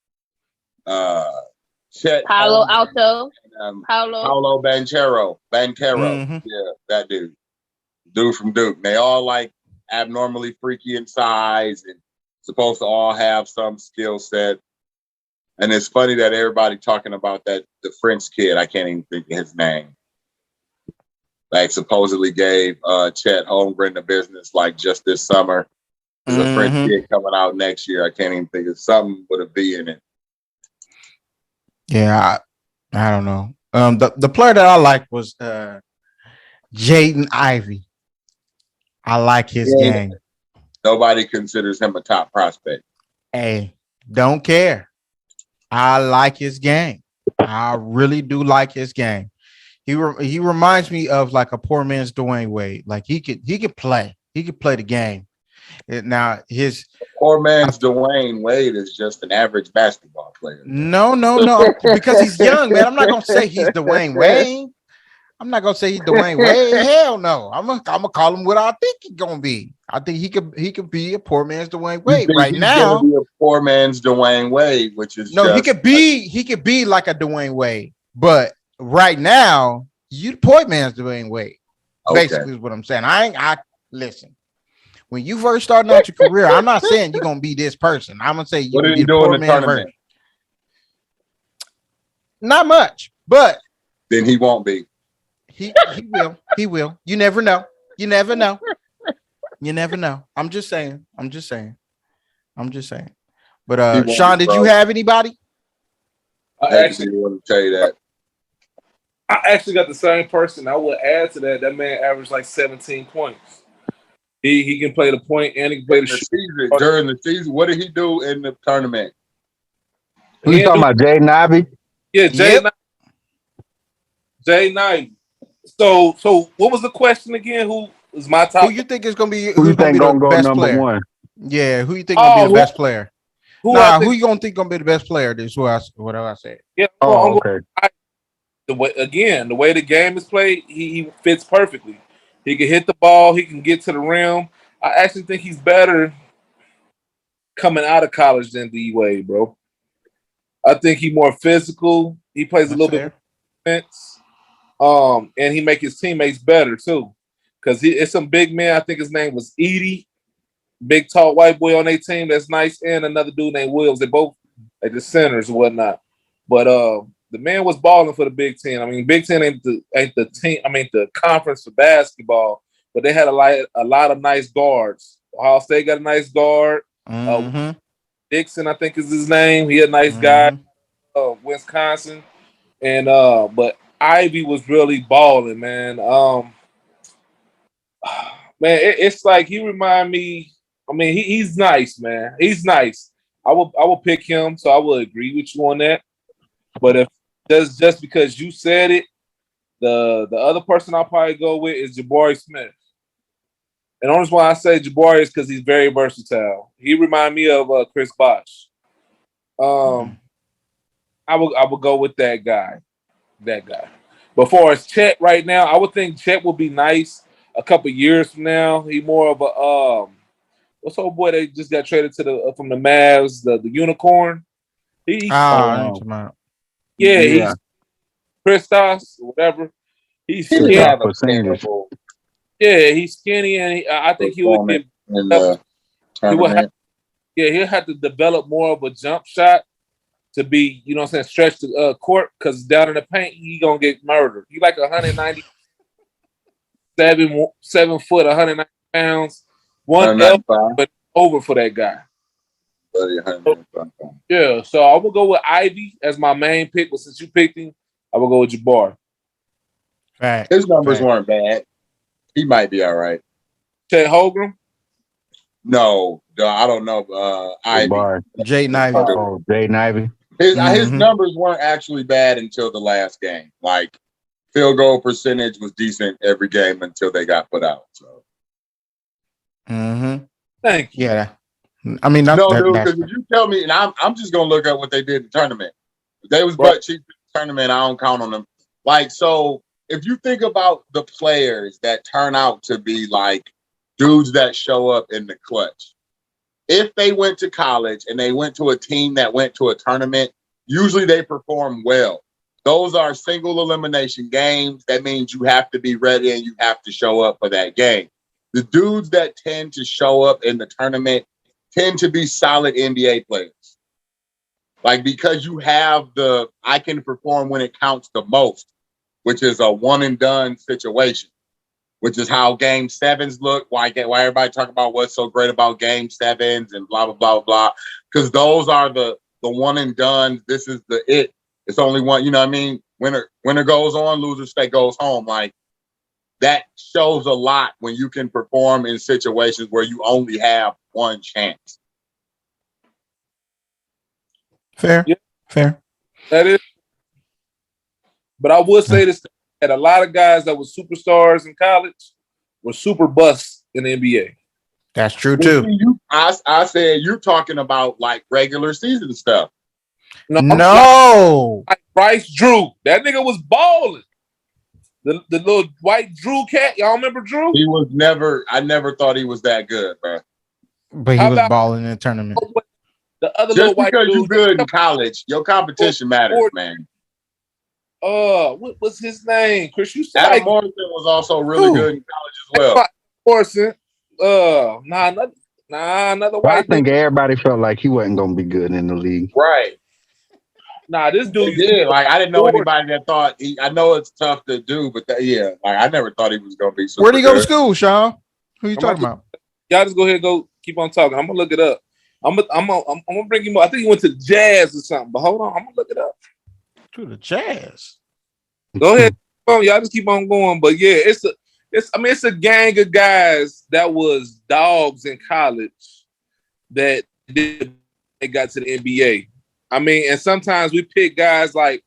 Chet Paolo Holmgren, Alto. and, Paolo. Paulo Banchero. Mhm. Yeah, that dude from Duke. They all like abnormally freaky in size and supposed to all have some skill set. And it's funny that everybody talking about the French kid. I can't even think of his name. Like, supposedly gave Chet Holmgren the business like just this summer. There's a French kid coming out next year. I can't even think of something with a B in it. Yeah, I don't know. The player that I liked was Jaden Ivey. I like his game. Nobody considers him a top prospect. Hey, don't care. I like his game. I really do like his game. He reminds me of like a poor man's Dwayne Wade. Like, he could play. He could play the game. Now his Poor man's Dwayne Wade is just an average basketball player. no, because he's young, man. I'm not gonna say he's Dwayne Wade. I'm not gonna say he's Dwayne Wade. Hell no. I'm gonna call him what I think he's gonna be. I think he could be a poor man's Dwayne Wade right now. Be a poor man's Dwayne Wade, which is he could be like a Dwayne Wade, but right now you the poor man's Dwayne Wade. Okay. Basically is what I'm saying. I listen. When you first starting out your career, I'm not saying you're gonna be this person. I'm gonna say you're What gonna did be he the do poor in the man's tournament? version. Not much, but Then he won't be. he will. He will. You never know. You never know. You never know. I'm just saying. But He Sean, won't, did bro. you have anybody? I actually want to tell you that. I actually got the same person. I would add to that. That man averaged like 17 points. He can play the point and he can play the shoot. During the season, what did he do in the tournament? who you talking about? Jaden Ivey? Yeah, Jay Knight. So what was the question again? Who is my top? Who you think is gonna be? Who you think gonna gonna be go the best number player? 1? Yeah, who you think gonna be the best player? Who you gonna think gonna be the best player? This is what I said. Yeah. Oh, okay. The way the game is played, he fits perfectly. He can hit the ball. He can get to the rim. I actually think he's better coming out of college than D Wade, bro. I think he's more physical. He plays a little bit more defense. And he make his teammates better too. Because it's some big man. I think his name was Edie. Big tall white boy on their team that's nice, and another dude named Wills. They both like the centers and whatnot. But the man was balling for the Big Ten. I mean, Big Ten ain't the team. I mean, the conference for basketball, but they had a lot of nice guards Ohio State got a nice guard. Mhm. Dixon, I think is his name. He a nice guy. Wisconsin, and but Ivy was really balling, man. Man, it's like he remind me. I mean, he's nice, man. He's nice. I will pick him, so I will agree with you on that. But if just because you said it, the other person I'll probably go with is Jabari Smith. And the only reason why I say Jabari is because he's very versatile. He remind me of Chris Bosh. I would go with that guy. That guy. But for as Chet right now, I would think Chet would be nice a couple years from now. He more of a what's the old boy they just got traded to the from the Mavs, the unicorn. He's he's Christos or whatever. He's He skinny. didn't have a percentage. terrible Yeah, he's skinny, and I think he would get. in the tournament. He'll have to develop more of a jump shot to be, you know what I'm saying, stretch the court, because down in the paint, he going to get murdered. He like 7 foot, 190 pounds. One L, 195. but over for that guy. 195. Yeah, so I will go with Ivy as my main pick, but since you picked him, I will go with Jabbar. Right. His numbers weren't bad. He might be all right. Chet Holmgren? No, I don't know. Ivy. Jaden Ivey. Oh, Jaden Ivey. His numbers weren't actually bad until the last game. Like, field goal percentage was decent every game until they got put out. So, Thank you. Yeah. I mean, no, dude, because if you tell me, and I'm just gonna look at what they did in the tournament. If they was butt cheap in the tournament, I don't count on them. Like, so if you think about the players that turn out to be like dudes that show up in the clutch, if they went to college and they went to a team that went to a tournament, usually they perform well. Those are single elimination games. That means you have to be ready and you have to show up for that game. The dudes that tend to show up in the tournament tend to be solid NBA players. Like, because you have the I can perform when it counts the most, which is a one and done situation, which is how game sevens look. Why everybody talk about what's so great about game sevens and blah, blah, blah, blah. Because those are the one and done. This is the it. It's only one, you know what I mean? Winner goes on, loser goes home. Like, that shows a lot when you can perform in situations where you only have one chance. Fair. Yeah. Fair. That is. But I would say this, that a lot of guys that were superstars in college were super busts in the NBA. That's true too. I said you're talking about like regular season stuff. No. Like Bryce Drew. That nigga was balling. The little white Drew cat. Y'all remember Drew? He was never, I never thought he was that good, bro. But he was balling in the tournament. The other Just little white because dude. you're good in college, your competition matters, man. What was his name? Chris, you said Adam Morrison was also really good in college as well. Morrison. Another white. I think everybody felt like he wasn't gonna be good in the league. Right. This dude did. Like, I didn't know anybody that thought I know it's tough to do, but like I never thought he was gonna be super. Where'd he go to good. school, Sean? Who you talking about? Y'all just go ahead and go keep on talking. I'm gonna look it up. I'm gonna bring him up. I think he went to Jazz or something, but hold on, I'm gonna look it up. To the Jazz. Go ahead. Y'all just keep on going. But yeah, it's a gang of guys that was dogs in college that they got to the NBA. I mean, and sometimes we pick guys like,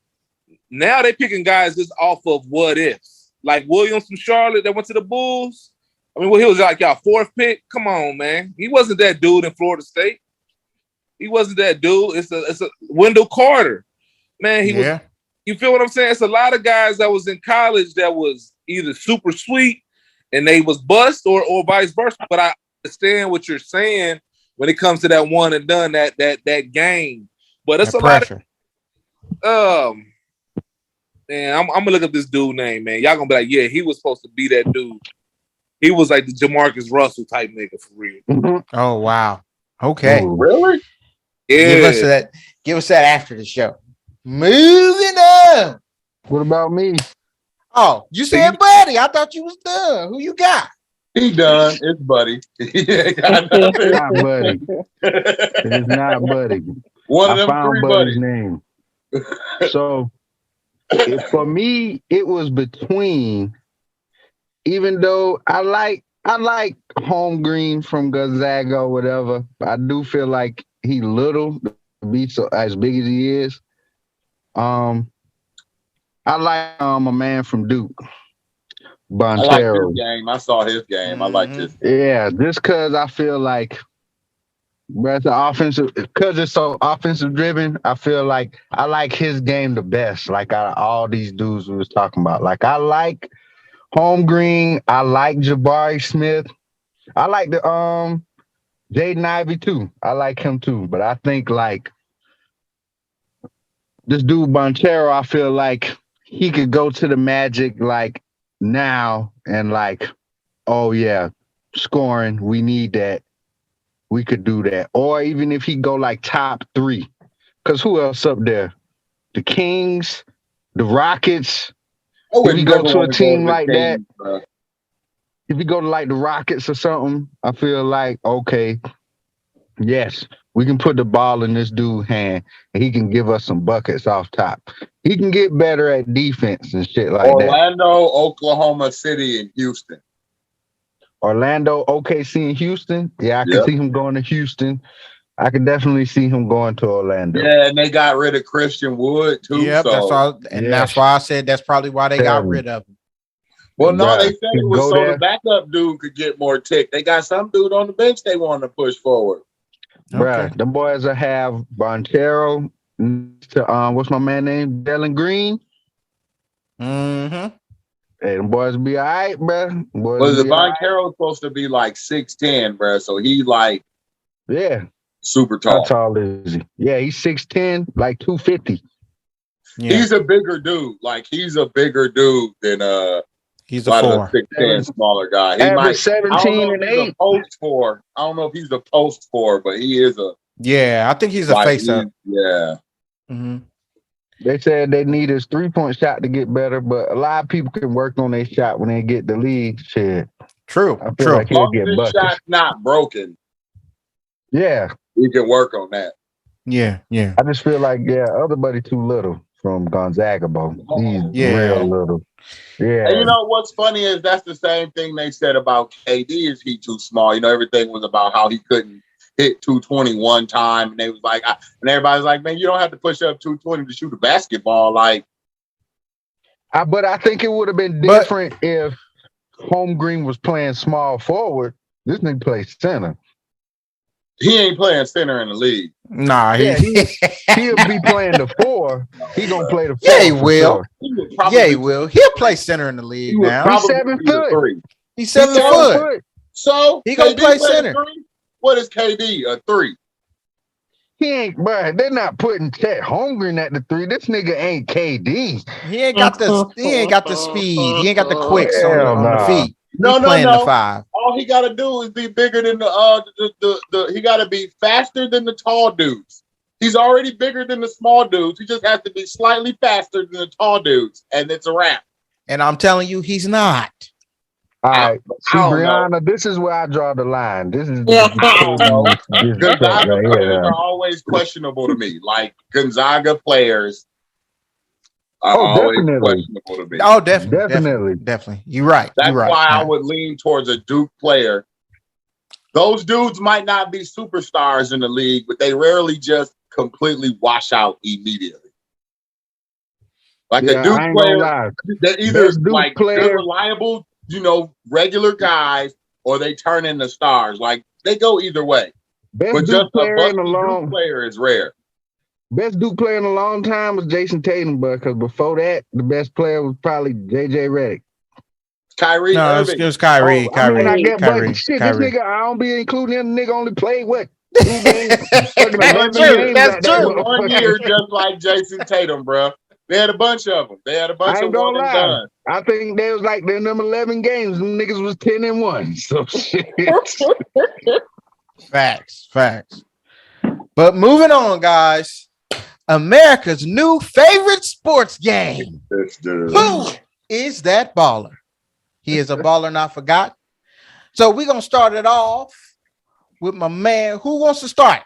now they picking guys just off of what ifs. Like Williams from Charlotte that went to the Bulls. I mean, he was like y'all fourth pick. Come on, man. He wasn't that dude in Florida State. He wasn't that dude. It's a Wendell Carter. Man, he was. You feel what I'm saying? It's a lot of guys that was in college that was either super sweet and they was bust or vice versa. But I understand what you're saying when it comes to that one and done, that game. But it's a pressure. Lot of man, I'm gonna look up this dude name, man. Y'all gonna be like, yeah, he was supposed to be that dude. He was like the Jamarcus Russell type nigga for real. Mm-hmm. Oh wow. Okay. Oh, really? Yeah. Give us that after the show. Moving on. What about me? Oh, you said Buddy. I thought you was done. Who you got? He done. It's Buddy. He ain't got nothing. It's not Buddy. It's not Buddy. One of I them found three Buddy's buddies. name. So for me, it was between. Even though I like Holmgren from Gonzaga or whatever, I do feel like he little to be so as big as he is. I like a man from Duke, I like Bontero. his game. I saw his game. I like his. Yeah, just because I feel like that's the offensive, because it's so offensive driven. I feel like I like his game the best. Like out of all these dudes we was talking about, like I like Holmgren. I like Jabari Smith. I like the Jaden Ivey too. I like him too. But I think like this dude Bontero, I feel like he could go to the Magic like now and like, oh yeah, scoring, we need that. We could do that. Or even if he go like top 3. Because who else up there? The Kings, the Rockets. If you go to a team like that, if you go to like the Rockets or something, I feel like, okay, yes, we can put the ball in this dude's hand and he can give us some buckets off top. He can get better at defense and shit like that. Orlando, Oklahoma City, and Houston. Orlando, OKC, and Houston. Yeah, I can see him going to Houston. I can definitely see him going to Orlando. Yeah, and they got rid of Christian Wood too. Yep, so. that's all, and that's why I said that's probably why they got rid of him. Well, no, they said it was Go so there. the backup dude could get more tick. They got some dude on the bench they want to push forward. Bruh, the boys will have Bontero to what's my man name? Jalen Green. Mm-hmm. Hey, them boys be all right, bruh. Well, the Bontero supposed to be like 6'10", bruh, so he like super tall. How tall is he? Yeah, he's 6'10", like 250. Yeah. He's a bigger dude. Like he's a bigger dude than he's a lot a of the 6'10" smaller guy. He Average might 17 and 8. Post 4. I don't know if he's a post 4, but he is a. Yeah, I think he's a like, face up. Yeah. Mm-hmm. They said they need his 3-point shot to get better, but a lot of people can work on their shot when they get the league. Shit. True. I feel like As he'll long get as his buckets. shot's not broken, Yeah. we can work on that. Yeah. I just feel like, other buddy too little from Gonzaga, bro. He's real little. Yeah. And you know what's funny is that's the same thing they said about KD. Is he too small? You know, everything was about how he couldn't hit 220 one time, and they was like, and everybody's like, man, you don't have to push up 220 to shoot a basketball. Like, but I think it would have been different if Holmgren was playing small forward. This nigga plays center. he ain't playing center in the league. Nah, he'll be playing the 4. He gonna play the 4. Yeah, he will. Sure. Yeah, he will. He'll play center in the league now. He's 7 foot. He's 7 foot. So he gonna KD play plays center. 3? What is KD? A 3? He ain't, bro. They're not putting Chet Holmgren at the 3. This nigga ain't KD. He ain't got the speed. He ain't got the quicks on the feet. No. The 5. All he got to do is be bigger than the he got to be faster than the tall dudes. He's already bigger than the small dudes. He just has to be slightly faster than the tall dudes, and it's a wrap. And I'm telling you, he's not. All right, see, I don't Brianna, this is where I draw the line. This is Gonzaga right players here. are always questionable to me. Like Gonzaga players are Oh, always definitely. questionable to me. Oh, definitely. You're right. That's You're right. why I Right. would lean towards a Duke player. Those dudes might not be superstars in the league, but they rarely just completely wash out immediately. Like a I Duke ain't gonna player, lie. they're either Best Duke like player- they're reliable, regular guys, or they turn into stars. Like they go either way. Best But Duke just a player in a busty long Duke player is rare. best Duke player in a long time was Jason Tatum, but because before that, the best player was probably JJ Redick. Kyrie No, Irving. it was Kyrie. I mean, I get, Kyrie. but shit, Kyrie. this nigga, I don't be including him. Nigga only played what? 2 games? Fucking 11 That's true. games That's out true. there. One year, just like Jason Tatum, bro. They had a bunch of them. They had a bunch I of ain't gonna one and lie. done. I think they was like in them 11 games, them niggas was 10-1. So shit. Facts. But moving on, guys. America's new favorite sports game. This dude. Who is that baller? He is a baller not forgot. So we're gonna start it off with my man. Who wants to start?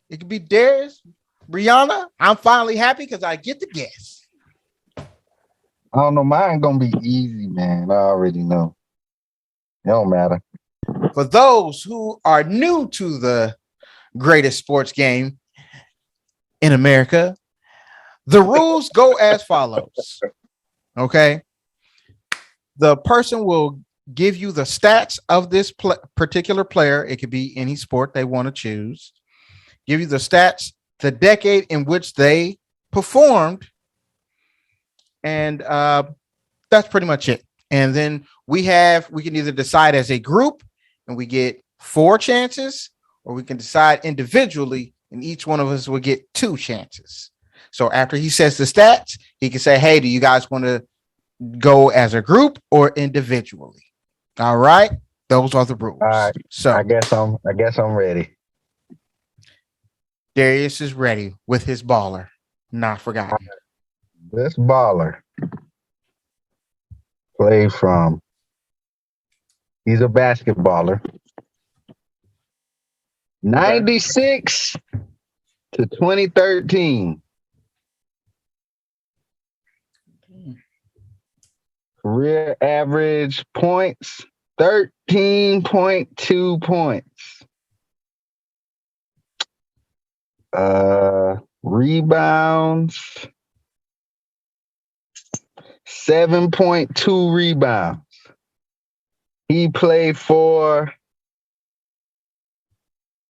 It could be Darius, Brianna. I'm finally happy because I get to guess. I don't know. Mine gonna be easy, man. I already know. It don't matter. For those who are new to the greatest sports game in America, the rules go as follows. Okay. The person will give you the stats of this particular player. It could be any sport they want to choose. Give you the stats, the decade in which they performed. And that's pretty much it. And then we can either decide as a group and we get 4 chances, or we can decide individually and each one of us will get 2 chances. So after he says the stats, he can say, hey, do you guys want to go as a group or individually? All right. Those are the rules. All right. So I guess I'm ready. Darius is ready with his baller. Not forgotten. This baller played from. He's a basketballer. 96 to 2013. Career average points, 13.2 points. Rebounds, 7.2 rebounds. He played for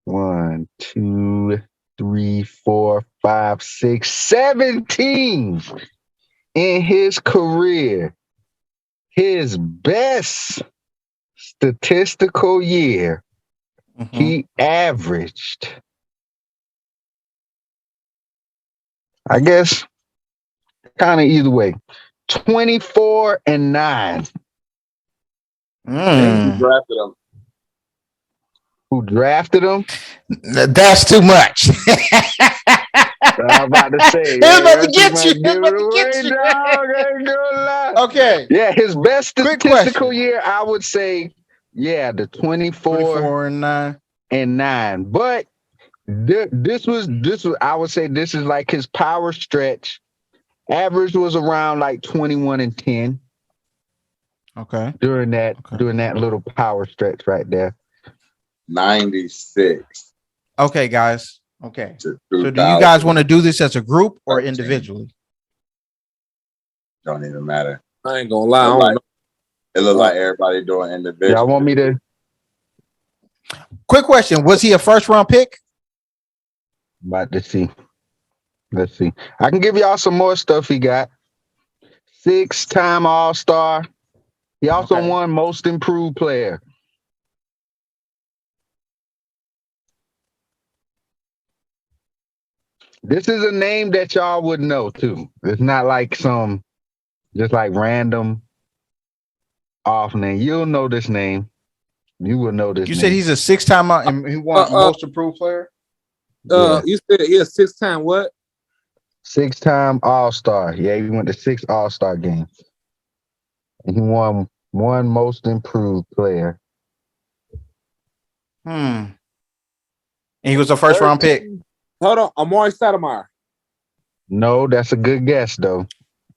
1, 2, 3, 4, 5, 6, 7 teams in his career. His best statistical year, he averaged, I guess, kind of either way, 24 and 9. And who drafted him? Who drafted him? That's too much. I'm about to say. It's about to get you. It's about to get you. Dog, Okay. yeah, his best Quick statistical question. year, I would say, yeah, the 24 and 9. and 9. But this was I would say this is like his power stretch. Average was around like 21 and 10. Okay. During that little power stretch right there. 96. Okay, guys. Okay. To So do you 2000. guys want to do this as a group or 13. individually? Don't even matter. I ain't gonna lie. I don't know. It looked like everybody doing individual. Y'all want me to? Quick question. Was he a first round pick? About to see. Let's see. I can give y'all some more stuff he got. 6-time All-Star. He also won Most Improved Player. This is a name that y'all would know too. It's not like some just like random off name. You'll know this name. You will know this You name. said he's a 6-time and he won most improved player? Yeah. You said he a 6-time what? 6-time All-Star. Yeah, he went to 6 All-Star games. And he won one Most Improved Player. And he was a first round pick. Hold on, Amari Stoudemire. No, that's a good guess though.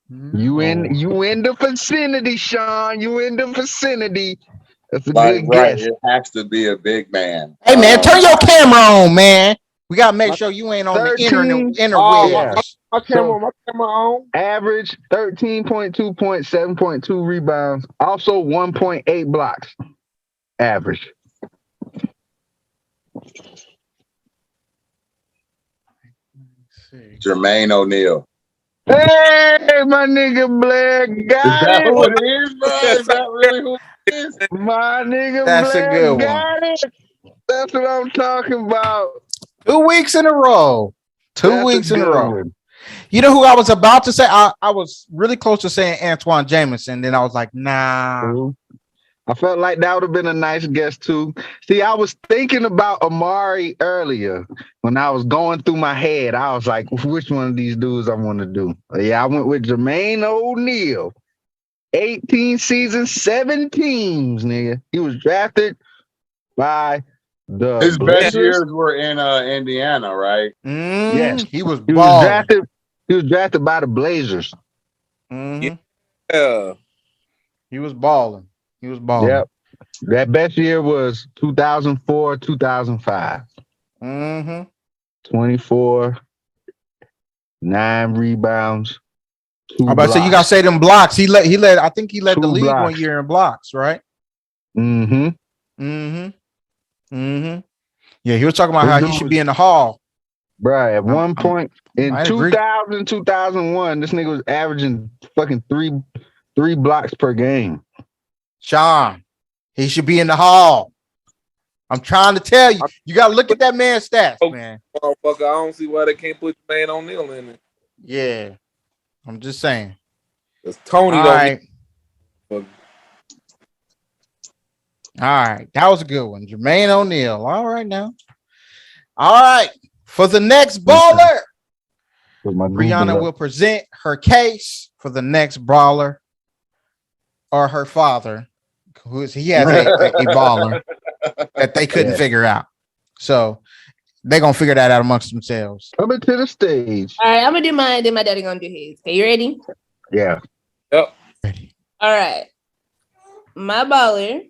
You in the vicinity, Sean. You in the vicinity. That's a Like, good right, guess. it has to be a big man. Hey man, turn your camera on, man. We gotta make sure you ain't on 13. the Yeah. My camera on. Average 13.2 points, 7.2 rebounds, also 1.8 blocks. Average. Jermaine O'Neal. Hey, my nigga Blair got Who it. it is, bro? Is that really who it is? My nigga That's a Blair good one. got it. That's what I'm talking about. 2 weeks in a row. Two That's weeks in a good row. one. You know who I was about to say? I was really close to saying Antoine Jameson. Then I was like, nah. I felt like that would have been a nice guess too. See, I was thinking about Amari earlier when I was going through my head. I was like, which one of these dudes I want to do? Yeah, I went with Jermaine O'Neal. 18 seasons, 7 teams, nigga. He was drafted by the His best Blazers. years were in Indiana, right? Yes. He was He was balling. drafted. He was drafted by the Blazers. Mhm. Yeah. He was balling. He was balling. Yep. That best year was 2004, 2005. Mm-hmm. 24, 9 rebounds, 2 I'm about to say you blocks. gotta say them blocks. He led I think he led the 2 league one blocks. year in blocks, right? Mm-hmm. Mm-hmm. Mm-hmm. Yeah, he was talking about This how dude he should was- be in the hall. Bruh, at one point in I agree. 2000, 2001, this nigga was averaging fucking three blocks per game. Sean, he should be in the hall. I'm trying to tell you. You gotta look at that man's stats, man. Motherfucker, I don't see why they can't put Jermaine O'Neal in it. Yeah. I'm just saying. Because Tony All don't right. need. All right. That was a good one. Jermaine O'Neal. All right now. All right. For the next baller, With my Brianna Google will present her case for the next brawler or her father, he has a baller that they couldn't Yeah. figure out. So they're gonna figure that out amongst themselves. coming to the stage. All right, I'm gonna do mine. Then my daddy gonna do his. Okay, you ready? Yeah. Yep. All right. My baller.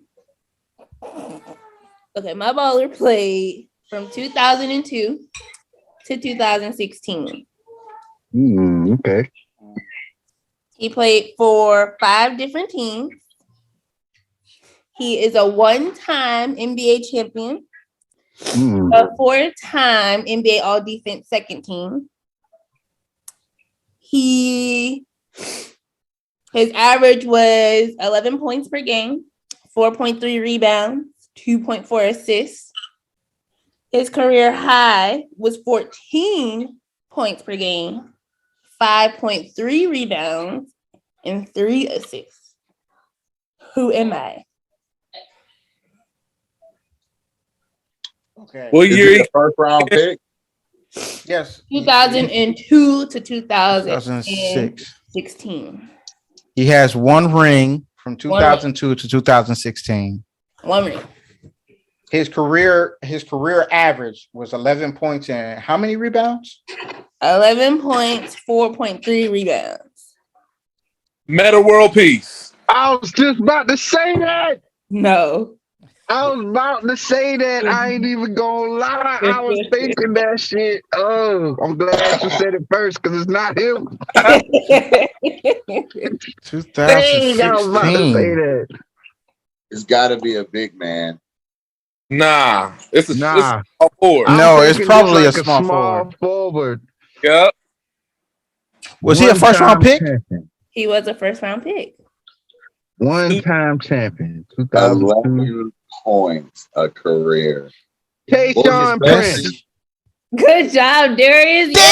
Okay, my baller played from 2002 to 2016. Okay. He played for 5 different teams. He is a 1-time NBA champion, Mm. a 4-time NBA All Defense second team. His average was 11 points per game, 4.3 rebounds, 2.4 assists. His career high was 14 points per game, 5.3 rebounds, and 3 assists. Who am I? Okay. What Is year? he a first round pick? Yes. 2002 to 2006. 2016. He has one ring from 2002 to 2016. 1 ring. His career average was 11 points and how many rebounds? 11 points, 4.3 rebounds. Meta World Peace. I was just about to say that. No. I was about to say that. I ain't even gonna lie. I was thinking that shit. Oh, I'm glad you said it first because it's not him. Dang, I was about to say 2016. that. It's got to be a big man. Nah. It's a Nah. small forward. I'm No, it's thinking probably just a small forward. Yep. Was he a first round pick? Champion. He was a first round pick. One-time champion. 2002. 11 points a career. Tayshaun What was his Prince. Good job, Darius. Damn!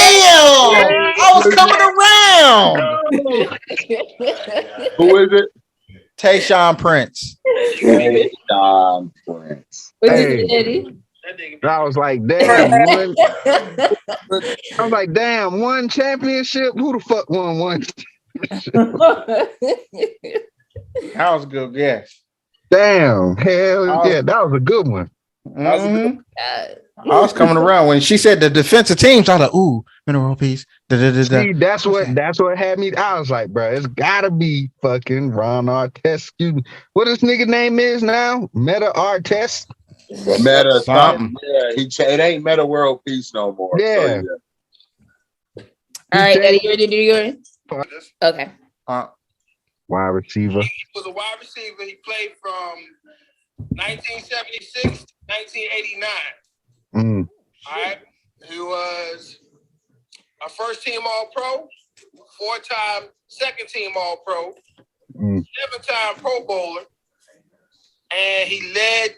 I was coming around. Who is it? Tayshaun Prince. Tayshaun Prince. What Hey. you say, Eddie? I was like, damn. One championship. Who the fuck won one? That was a good guess. Damn. Hell Oh. yeah. That was a good one. Mhm. I was coming around when she said the defensive teams. I was like, "Ooh, mineral piece." See, that's what had me. I was like, bro, it's gotta be fucking Ron Artest. Excuse me. What his nigga name is now? Meta Artest. Meta Something. Yeah, it ain't Meta World Peace no more. So, Yeah. All right, Eddie, you ready to do yours? Okay. Wide receiver. He was a wide receiver. He played from 1976 to 1989. Mm. All right. He was a first team All Pro, 4-time second team All Pro, Mm. 7-time Pro Bowler, and he led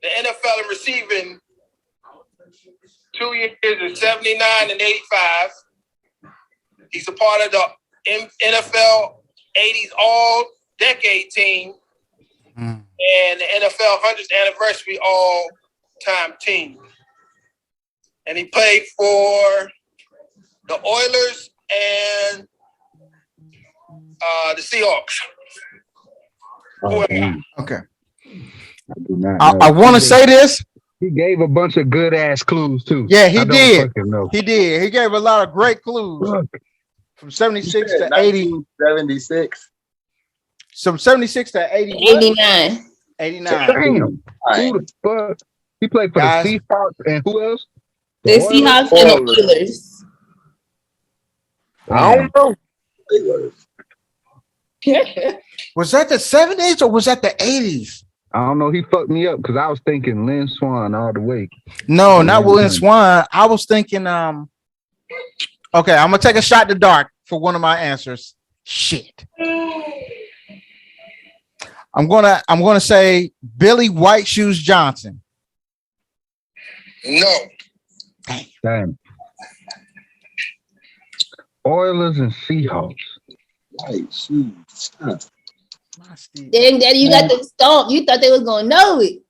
the NFL in receiving 2 years in 79 and 85. He's a part of the NFL 80s All-Decade team and the NFL 100th Anniversary All-Time team. And he played for the Oilers and the Seahawks. Oh, mm. Okay. do not I know. want to say this. He gave a bunch of good ass clues too. Yeah, he I don't did. fucking know. He did. He gave a lot of great clues from 76 to 80. 1976. From 76 to 80. 89. 89. Damn. Who the fuck? He played for Guys. the Seahawks and who else? The Oilers? Seahawks and the I don't know. Oilers. Was that the 70s or was that the 80s? I don't know. He fucked me up because I was thinking Lynn Swan all the way. No, not William Swan. I was thinking, okay, I'm gonna take a shot in the dark for one of my answers. Shit. I'm gonna say Billy White Shoes Johnson. No. Damn. Oilers and Seahawks. Right, shoot. Dang, Daddy, you got them stumped. You thought they was gonna know it.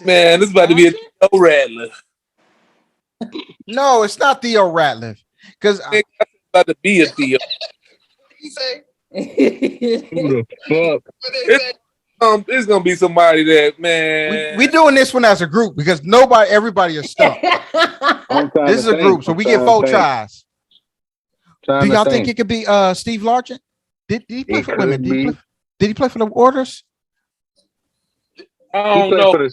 Man, this is about to be a Theo Ratliff. No, it's not Theo Ratliff. Because It's about to be a Theo. He say, Who the fuck? what they say? It's gonna be somebody that, man. we doing this one as a group because everybody is stuck. This is a group, so we get 4 tries. Do y'all think it could be Steve Largent? Did he play for women? Did he play for the Orders? I don't know.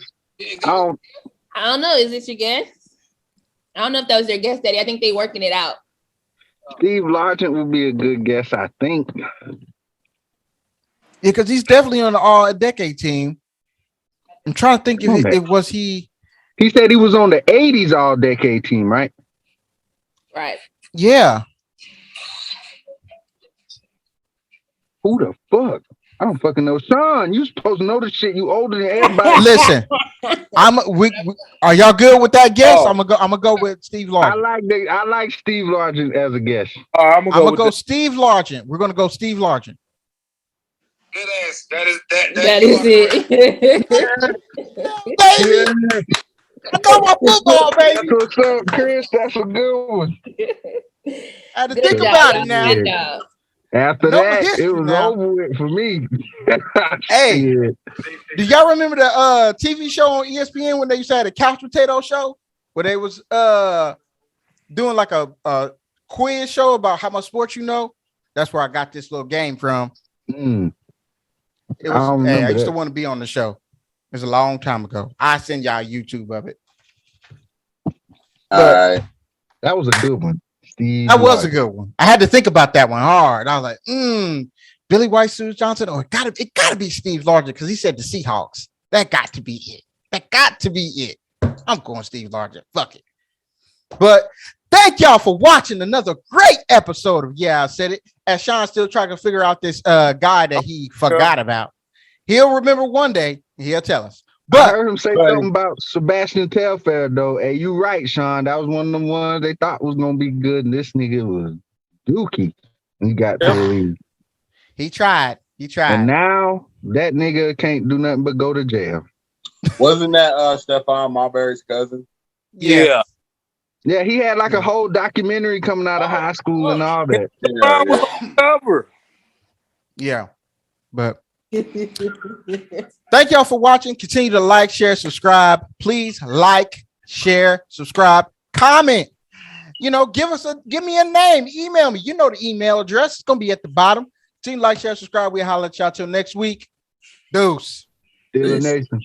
I don't know. Is this your guess? I don't know if that was your guess, Daddy. I think they working it out. Steve Largent would be a good guess, I think. Yeah, because he's definitely on the All-Decade team. I'm trying to think if it was he. He said he was on the 80s All-Decade team, right? Right. Yeah. Who the fuck? I don't fucking know. Sean, you supposed to know the shit. You older than everybody. Listen, are y'all good with that guess? Oh. I'm gonna go with Steve Largent. I like Steve Largent as a guess. I'm I'm gonna go Steve Largent. We're gonna go Steve Largent. Good answer. That is That is it. Baby, I got my football, baby. That's what's up, Chris. That's a good one. I had to Good think job, about it Daddy. now. Good job. After No that, history it was now. over with for me. Hey. Shit. Do y'all remember the TV show on ESPN when they used to have a couch potato show where they was doing like a quiz show about how much sports you know? That's where I got this little game from. Mm. It I don't was. Hey, I remember used that. to want to be on the show. It was a long time ago. I send y'all YouTube of it. All right. That was a good one. Steve That was a Largent. good one. I had to think about that one hard. I was like, Billy White Shoes Johnson, or it gotta be Steve Largent because he said the Seahawks. That got to be it. That got to be it. I'm going Steve Largent. Fuck it. But thank y'all for watching another great episode of Yeah, I Said It. As Sean's still trying to figure out this guy that he forgot about. He'll remember one day. He'll tell us. I But heard him say something about Sebastian Telfair, though. Hey, you right, Sean. That was one of them ones they thought was gonna be good, and this nigga was dookie. He got to the league. he tried. He tried. And now that nigga can't do nothing but go to jail. Wasn't that Stephon Marbury's cousin? Yeah. Yeah, he had like a whole documentary coming out of high school and all that. Stephon was on the cover. Yeah. But thank y'all for watching. Continue to like, share, subscribe. Please like, share, subscribe, comment. You know, give me a name. Email me. You know the email address. It's gonna be at the bottom. Continue to like, share, subscribe. We'll holler at y'all till next week. Deuce. Still a nation.